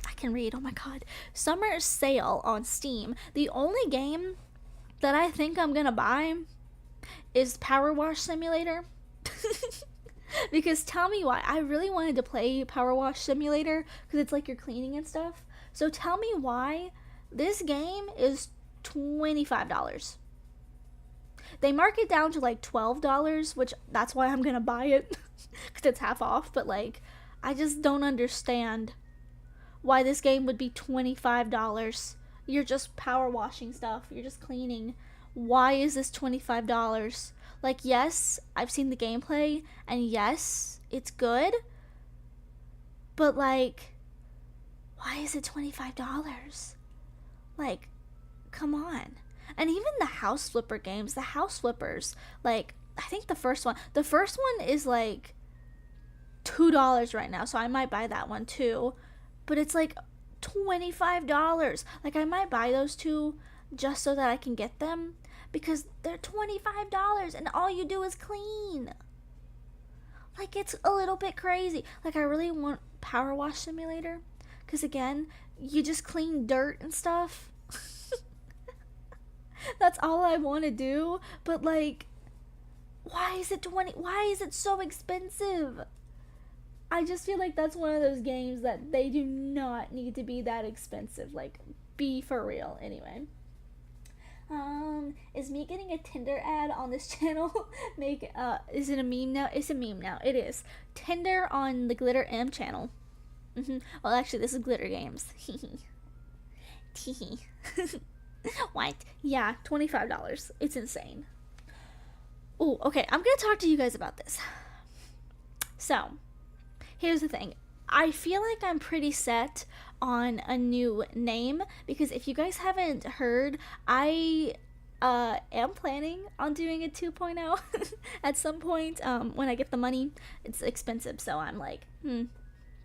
I can read, oh my God, summer sale on Steam. The only game that I think I'm gonna buy is Power Wash Simulator. Because tell me why. I really wanted to play Power Wash Simulator because it's like you're cleaning and stuff. So tell me why this game is $25. They mark it down to like $12, which that's why I'm gonna buy it because it's half off. But like, I just don't understand why this game would be $25. You're just power washing stuff. You're just cleaning. Why is this $25? Like, yes, I've seen the gameplay, and yes, it's good. But like, why is it $25? Like, come on. And even the house flipper games, the house flippers, like, I think the first one is like $2 right now, so I might buy that one too. But it's like $25. Like, I might buy those two just so that I can get them because they're $25 and all you do is clean. Like, it's a little bit crazy. Like, I really want Power Wash Simulator because, again, you just clean dirt and stuff. That's all I want to do. But like, why is it so expensive? I just feel like that's one of those games that they do not need to be that expensive. Like, be for real. Anyway, is me getting a Tinder ad on this channel is it a meme now? It's a meme now. It is Tinder on the Glitter M channel. Well, actually, this is Glitter Games. Tee. What? Yeah, $25. It's insane. Oh, okay. I'm gonna talk to you guys about this. So, here's the thing. I feel like I'm pretty set on a new name because if you guys haven't heard, I am planning on doing a 2.0 at some point when I get the money. It's expensive, so I'm like,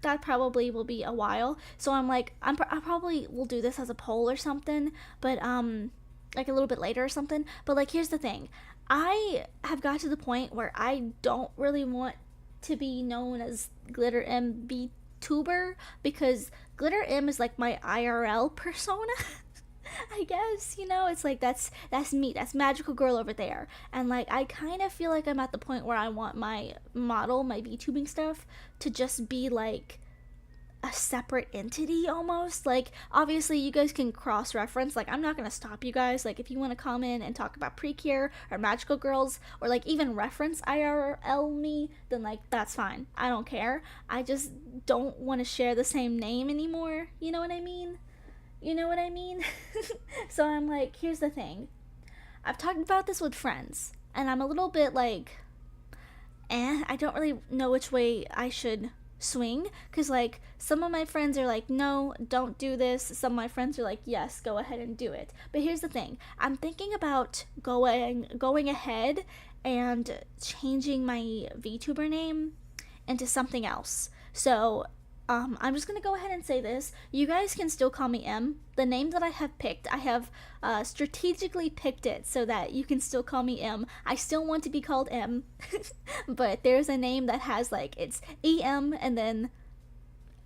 that probably will be a while. So I'm like, I probably will do this as a poll or something, but like a little bit later or something. But like, here's the thing. I have got to the point where I don't really want to be known as Glitter M VTuber, because Glitter M is like my IRL persona. I guess, it's like that's me, that's magical girl over there. And like I kind of feel like I'm at the point where I want my VTubing stuff to just be like a separate entity almost. Like obviously you guys can cross reference, like I'm not gonna stop you guys, like if you want to come in and talk about Precure or magical girls, or like even reference IRL me, then like that's fine, I don't care. I just don't want to share the same name anymore, you know what I mean? So I'm like, here's the thing, I've talked about this with friends and I'm a little bit like, I don't really know which way I should swing, because like some of my friends are like, no, don't do this. Some of my friends are like, yes, go ahead and do it. But here's the thing, I'm thinking about going ahead and changing my VTuber name into something else. So I'm just gonna go ahead and say this. You guys can still call me M. The name that I have picked, I have strategically picked it so that you can still call me M. I still want to be called M, but there's a name that has like, it's EM and then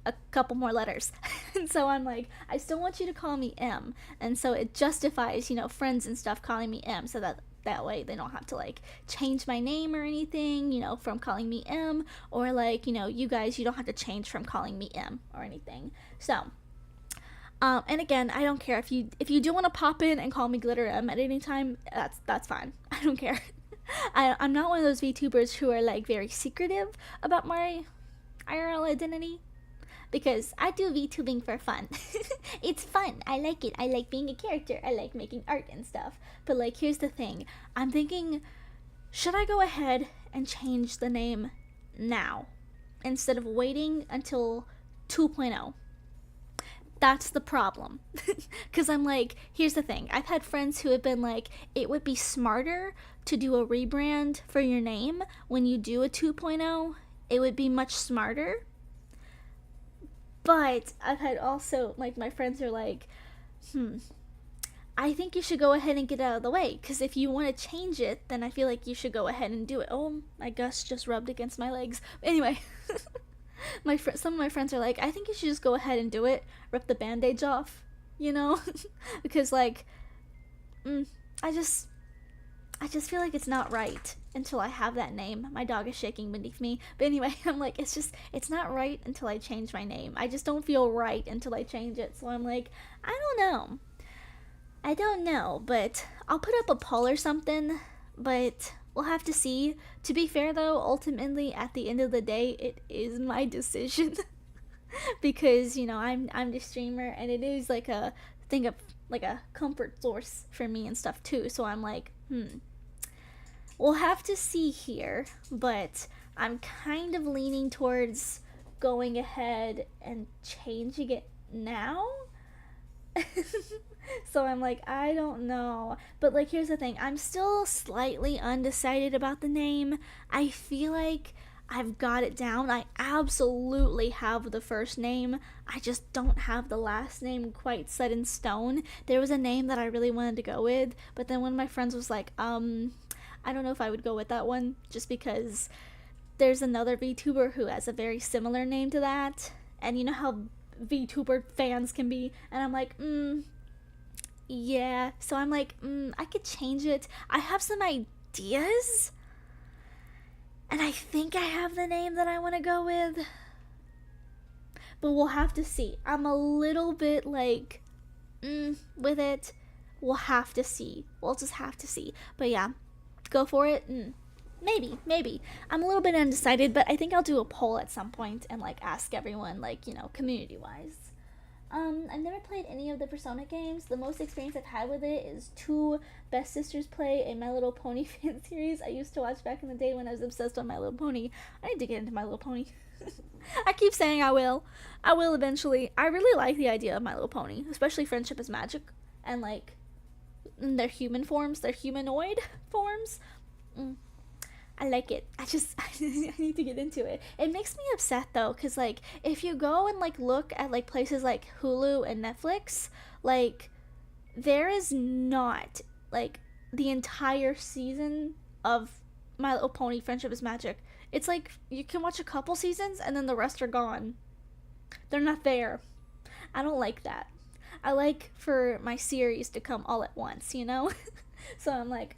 a couple more letters. And so I'm like, I still want you to call me M. And so it justifies, friends and stuff calling me M, so that way they don't have to like change my name or anything, from calling me M, or like, you guys, you don't have to change from calling me M or anything. So and again, I don't care if you do want to pop in and call me Glitter M at any time. That's fine. I don't care. I'm not one of those VTubers who are like very secretive about my IRL identity, because I do VTubing for fun. It's fun. I like it. I like being a character. I like making art and stuff. But like, here's the thing. I'm thinking, should I go ahead and change the name now instead of waiting until 2.0? That's the problem. Because I'm like, here's the thing. I've had friends who have been like, it would be smarter to do a rebrand for your name when you do a 2.0. It would be much smarter. But I've had also, like, my friends are like, I think you should go ahead and get out of the way, because if you want to change it, then I feel like you should go ahead and do it. Oh, my Gus just rubbed against my legs. Anyway, some of my friends are like, I think you should just go ahead and do it, rip the bandage off, because like, I just feel like it's not right until I have that name. My dog is shaking beneath me. But anyway, I'm like, it's not right until I change my name. I just don't feel right until I change it. So I'm like, I don't know, but I'll put up a poll or something, but we'll have to see. To be fair though, ultimately at the end of the day, it is my decision. Because, I'm the streamer, and it is like a thing of like a comfort source for me and stuff too. So I'm like, we'll have to see here, but I'm kind of leaning towards going ahead and changing it now. So I'm like, I don't know. But like, here's the thing, I'm still slightly undecided about the name. I feel like I've got it down. I absolutely have the first name. I just don't have the last name quite set in stone. There was a name that I really wanted to go with, but then one of my friends was like, I don't know if I would go with that one, just because there's another VTuber who has a very similar name to that, and you know how VTuber fans can be, and I'm like, yeah. So I'm like, I could change it. I have some ideas, and I think I have the name that I want to go with, but we'll have to see. I'm a little bit like, with it. We'll have to see. We'll just have to see. But yeah, go for it. Maybe. I'm a little bit undecided, but I think I'll do a poll at some point and like ask everyone, like, community wise. I've never played any of the Persona games. The most experience I've had with it is 2 Best Sisters Play a My Little Pony fan series I used to watch back in the day when I was obsessed with My Little Pony. I need to get into My Little Pony. I keep saying I will. I will eventually. I really like the idea of My Little Pony, especially Friendship is Magic, and like their human forms, their humanoid forms. I like it. I need to get into it. It makes me upset though, because like if you go and like look at like places like Hulu and Netflix, like there is not like the entire season of My Little Pony Friendship is Magic It's like you can watch a couple seasons and then the rest are gone. They're not there. I don't like that. I like for my series to come all at once, you know? So I'm like,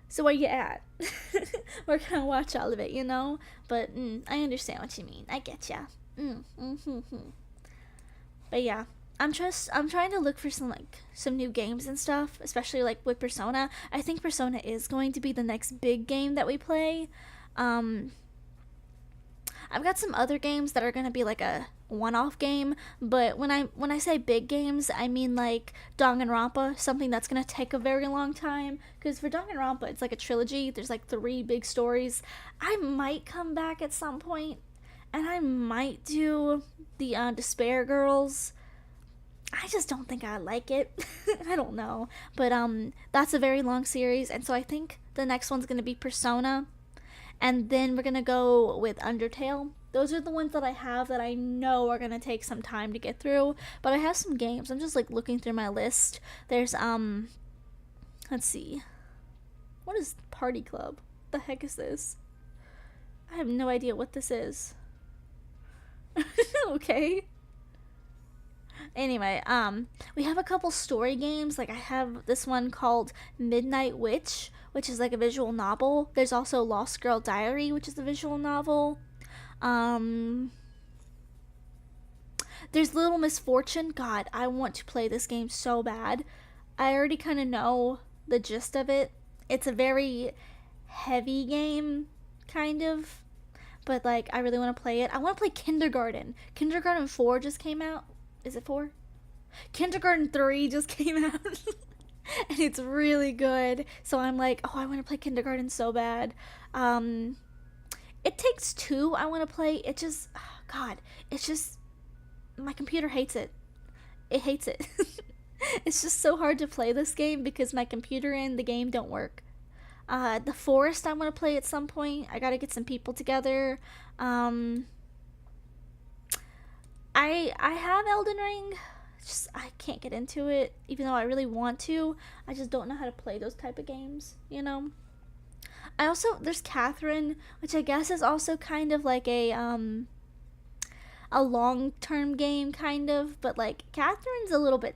so where you at? We're gonna watch all of it, you know? But I understand what you mean. I get ya. But yeah, I'm trying to look for some new games and stuff, especially like with Persona. I think Persona is going to be the next big game that we play. Um, I've got some other games that are gonna be like a one-off game, but when I say big games, I mean like Danganronpa, something that's gonna take a very long time. Because for Danganronpa, it's like a trilogy. There's like 3 big stories. I might come back at some point, and I might do the Despair Girls. I just don't think I like it. I don't know, but that's a very long series, and so I think the next one's gonna be Persona, and then we're gonna go with Undertale. Those are the ones that I have that I know are gonna take some time to get through. But I have some games. I'm just like looking through my list. There's let's see. What is Party Club? What the heck is this? I have no idea what this is. Okay. Anyway, we have a couple story games. Like I have this one called Midnight Witch, which is like a visual novel. There's also Lost Girl Diary, which is a visual novel. Um, there's Little Misfortune. God, I want to play this game so bad. I already kind of know the gist of it. It's a very heavy game, kind of. But like, I really want to play it. I want to play Kindergarten. Kindergarten 4 just came out. Is it 4? Kindergarten 3 just came out. And it's really good. So I'm like, oh, I want to play Kindergarten so bad. It Takes Two, I want to play. It just, oh, God, it's just, my computer hates it. It hates it. It's just so hard to play this game because my computer and the game don't work. The Forest, I want to play at some point. I gotta get some people together. I have Elden Ring. Just I can't get into it, even though I really want to. I just don't know how to play those type of games, you know. I also there's Catherine, which I guess is also kind of like a long term game, kind of, but like Catherine's a little bit,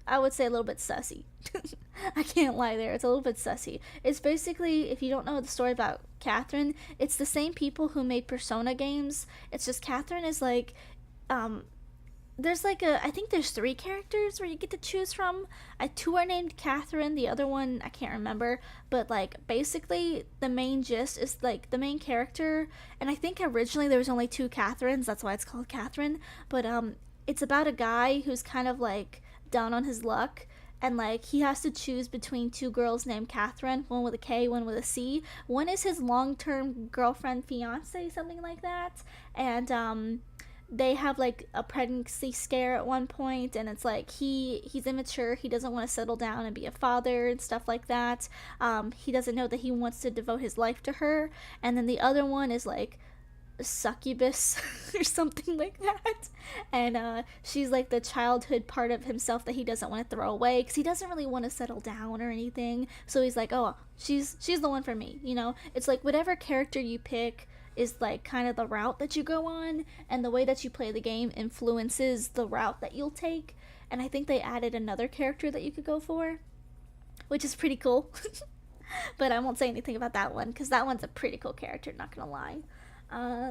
I would say a little bit sussy. I can't lie there. It's a little bit sussy. It's basically, if you don't know the story about Catherine, it's the same people who made Persona games. It's just Catherine is like, there's like I think there's 3 characters where you get to choose from. 2 are named Catherine, the other one I can't remember, but like basically the main gist is like the main character, and I think originally there was only 2 Catherines, that's why it's called Catherine, but it's about a guy who's kind of like down on his luck, and like he has to choose between 2 girls named Catherine, one with a K, one with a C. One is his long-term girlfriend, fiance, something like that, and they have like a pregnancy scare at one point, and it's like he's immature, he doesn't want to settle down and be a father and stuff like that. He doesn't know that he wants to devote his life to her. And then the other one is like a succubus or something like that, and she's like the childhood part of himself that he doesn't want to throw away because he doesn't really want to settle down or anything. So he's like, oh, she's the one for me, you know. It's like whatever character you pick is like kind of the route that you go on, and the way that you play the game influences the route that you'll take. And I think they added another character that you could go for, which is pretty cool. But I won't say anything about that one because that one's a pretty cool character, not gonna lie.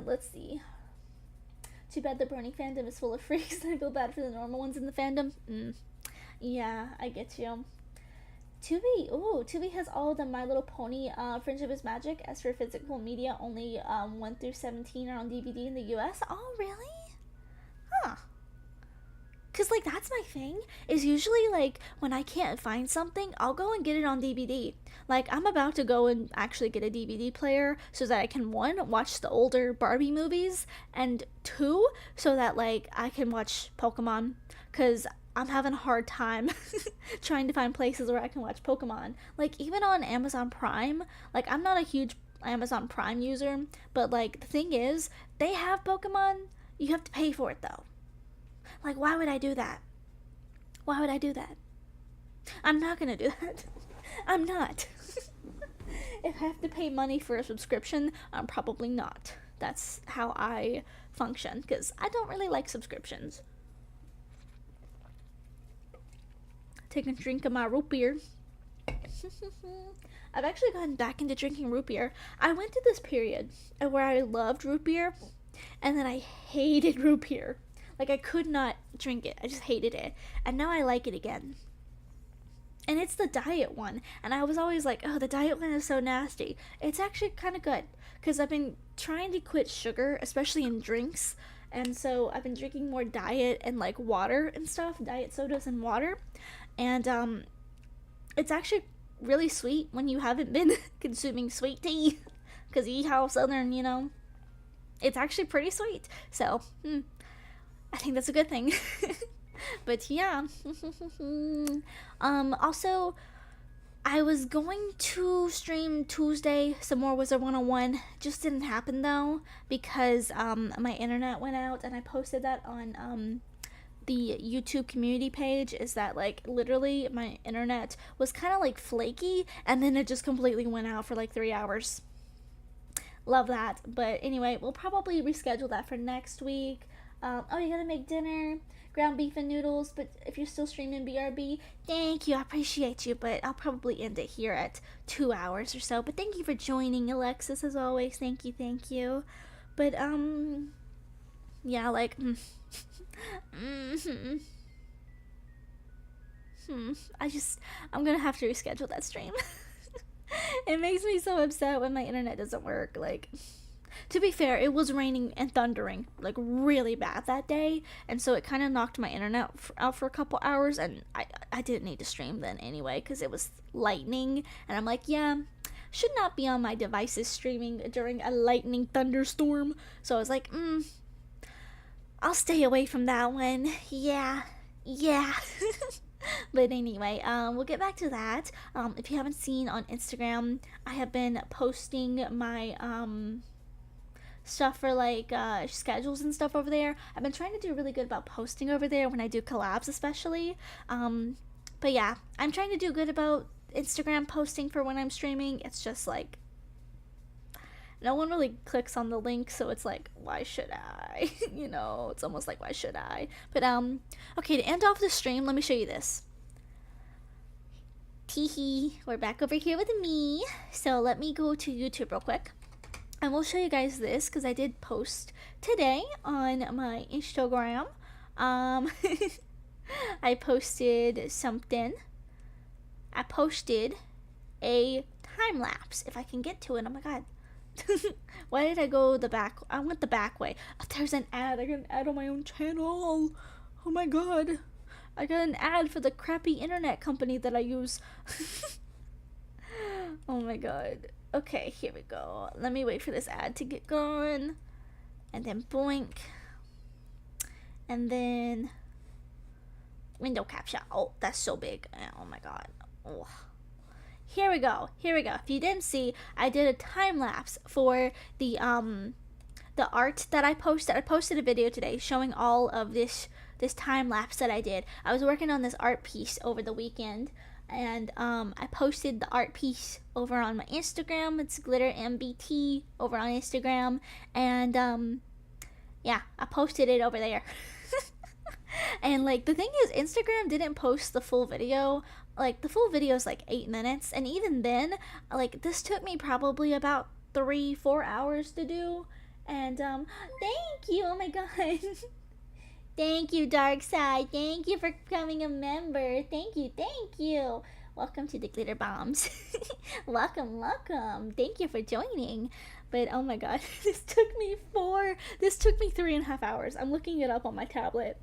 Let's see. Too bad the Brony fandom is full of freaks. I feel bad for the normal ones in the fandom. Yeah, I get you. Tubi has all the My Little Pony Friendship is Magic. As for physical media, only 1 through 17 are on DVD in the US. Oh, really? Huh. Because, like, that's my thing, is usually, like, when I can't find something, I'll go and get it on DVD. Like, I'm about to go and actually get a DVD player so that I can, 1, watch the older Barbie movies, and 2, so that, like, I can watch Pokemon, because I'm having a hard time trying to find places where I can watch Pokemon. Like, even on Amazon Prime, like, I'm not a huge Amazon Prime user, but, like, the thing is, they have Pokemon. You have to pay for it, though. Like, why would I do that? Why would I do that? I'm not gonna do that. I'm not. if I have to pay money for a subscription, I'm probably not. That's how I function, because I don't really like subscriptions. Take a drink of my root beer. I've actually gotten back into drinking root beer. I went through this period where I loved root beer, and then I hated root beer. Like, I could not drink it. I just hated it. And now I like it again. And it's the diet one. And I was always like, oh, the diet one is so nasty. It's actually kind of good. Because I've been trying to quit sugar, especially in drinks. And so I've been drinking more diet and, like, water and stuff. Diet sodas and water. And, it's actually really sweet when you haven't been consuming sweet tea. Because yeehaw southern, you know. It's actually pretty sweet. So, I think that's a good thing. But yeah. Also, I was going to stream Tuesday some more Wizard 101. Just didn't happen though, because my internet went out, and I posted that on the YouTube community page. Is that, like, literally my internet was kind of like flaky, and then it just completely went out for like 3 hours. Love that. But anyway, we'll probably reschedule that for next week. Oh, you gotta make dinner, ground beef and noodles, but if you're still streaming BRB, thank you, I appreciate you, but I'll probably end it here at 2 hours or so. But thank you for joining, Alexis, as always. Thank you. But, yeah, like, I'm gonna have to reschedule that stream. It makes me so upset when my internet doesn't work. Like, to be fair, it was raining and thundering, like, really bad that day, and so it kind of knocked my internet out for a couple hours, and I didn't need to stream then anyway, because it was lightning, and I'm like, yeah, should not be on my devices streaming during a lightning thunderstorm. So I was like, I'll stay away from that one. Yeah. But anyway, we'll get back to that. If you haven't seen on Instagram, I have been posting my stuff for, like, schedules and stuff over there. I've been trying to do really good about posting over there when I do collabs, especially. But yeah, I'm trying to do good about Instagram posting for when I'm streaming. It's just like, no one really clicks on the link, so it's like, why should I? You know, it's almost like, why should I? But, okay, to end off the stream, let me show you this. Teehee, we're back over here with me. So let me go to YouTube real quick, and we'll show you guys this, because I did post today on my Instagram. I posted something. I posted a time lapse. If I can get to it, oh my god. Why did I go the back? I went the back way. Oh, there's an ad. I got an ad on my own channel. Oh my god. I got an ad for the crappy internet company that I use. Oh my god. Okay, here we go. Let me wait for this ad to get going. And then boink. And then window capture. Oh, that's so big. Oh my god. Oh. Here we go. If you didn't see, I did a time lapse for the art that I posted. I posted a video today showing all of this time lapse that I did. I was working on this art piece over the weekend, and I posted the art piece over on my Instagram. It's Glitter MBT over on Instagram, and yeah, I posted it over there. And, like, the thing is, Instagram didn't post the full video. Like, the full video is like 8 minutes, and even then, like, this took me probably about 3-4 hours to do. And thank you. Oh my god. Thank you, Dark Side. Thank you for becoming a member. Thank you. Welcome to the Glitter Bombs. welcome. Thank you for joining. But oh my god, this took me 3.5 hours. I'm looking it up on my tablet.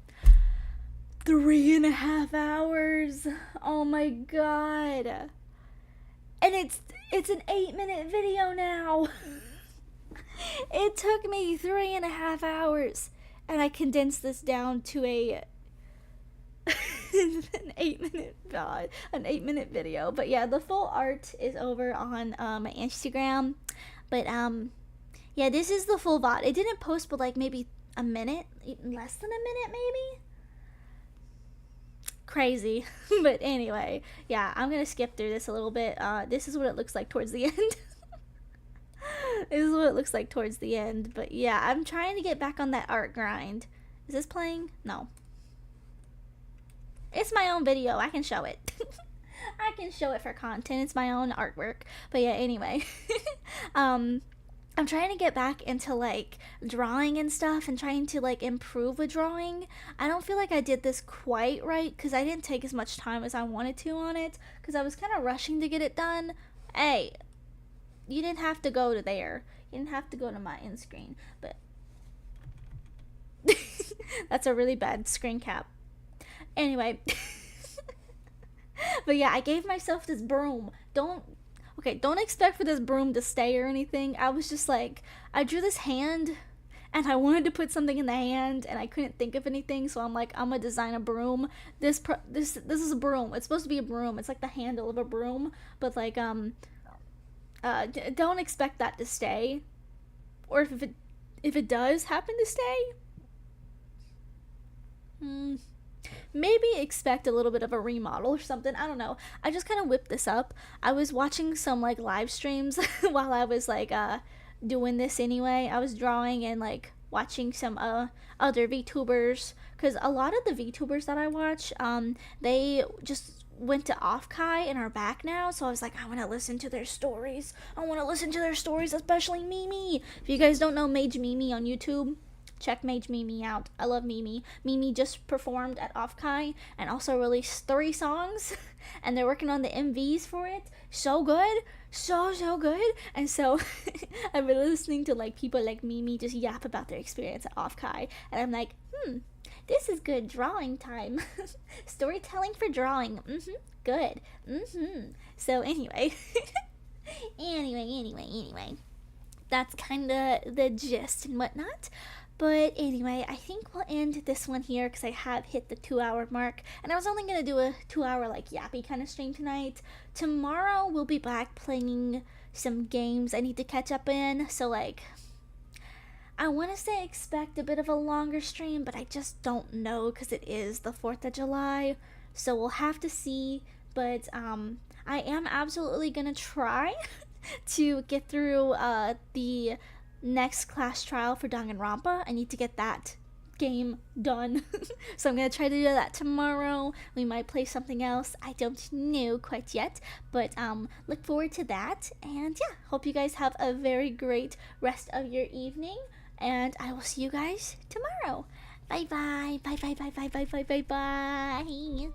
3.5 hours. Oh my god. And it's an 8-minute video now. It took me 3.5 hours, and I condensed this down to an 8-minute video. But yeah, the full art is over on my Instagram. But yeah, this is the full VOD. It didn't post but like maybe a minute, less than a minute maybe. Crazy. But anyway, yeah, I'm gonna skip through this a little bit. This is what it looks like towards the end. This is what it looks like towards the end. But yeah, I'm trying to get back on that art grind. Is this playing? No. It's my own video. I can show it. I can show it for content. It's my own artwork. But yeah, anyway. I'm trying to get back into like drawing and stuff and trying to like improve with drawing. I don't feel like I did this quite right because I didn't take as much time as I wanted to on it because I was kind of rushing to get it done. Hey, you didn't have to go to there. You didn't have to go to my end screen. But that's a really bad screen cap. Anyway. But yeah, I gave myself this broom. Don't expect for this broom to stay or anything. I was just like, I drew this hand and I wanted to put something in the hand and I couldn't think of anything, so I'm like, I'm gonna design a broom. This is a broom. It's supposed to be a broom. It's like the handle of a broom, but like don't expect that to stay. Or if it does happen to stay, maybe expect a little bit of a remodel or something. I don't know. I just kind of whipped this up. I was watching some like live streams while I was like doing this anyway. I was drawing and like watching some other VTubers, because a lot of the VTubers that I watch, they just went to off-Kai and are back now, so I was like, I want to listen to their stories. Especially Mimi. If you guys don't know Mage Mimi on YouTube, check Mage Mimi out. I love Mimi. Mimi just performed at off-Kai and also released 3 songs and they're working on the MVs for it. So good. So good. And so I've been listening to like people like Mimi just yap about their experience at off-Kai, and I'm like, this is good drawing time. Storytelling for drawing. Good. So anyway. anyway. That's kind of the gist and whatnot. But anyway, I think we'll end this one here because I have hit the 2-hour mark. And I was only going to do a 2-hour like yappy kind of stream tonight. Tomorrow we'll be back playing some games I need to catch up in. So like, I want to say expect a bit of a longer stream, but I just don't know because it is the 4th of July. So we'll have to see. But I am absolutely going to try to get through the next class trial for Danganronpa. I need to get that game done. So I'm gonna try to do that tomorrow. We might play something else. I don't know quite yet, but look forward to that. And yeah, hope you guys have a very great rest of your evening, and I will see you guys tomorrow. Bye bye. Bye.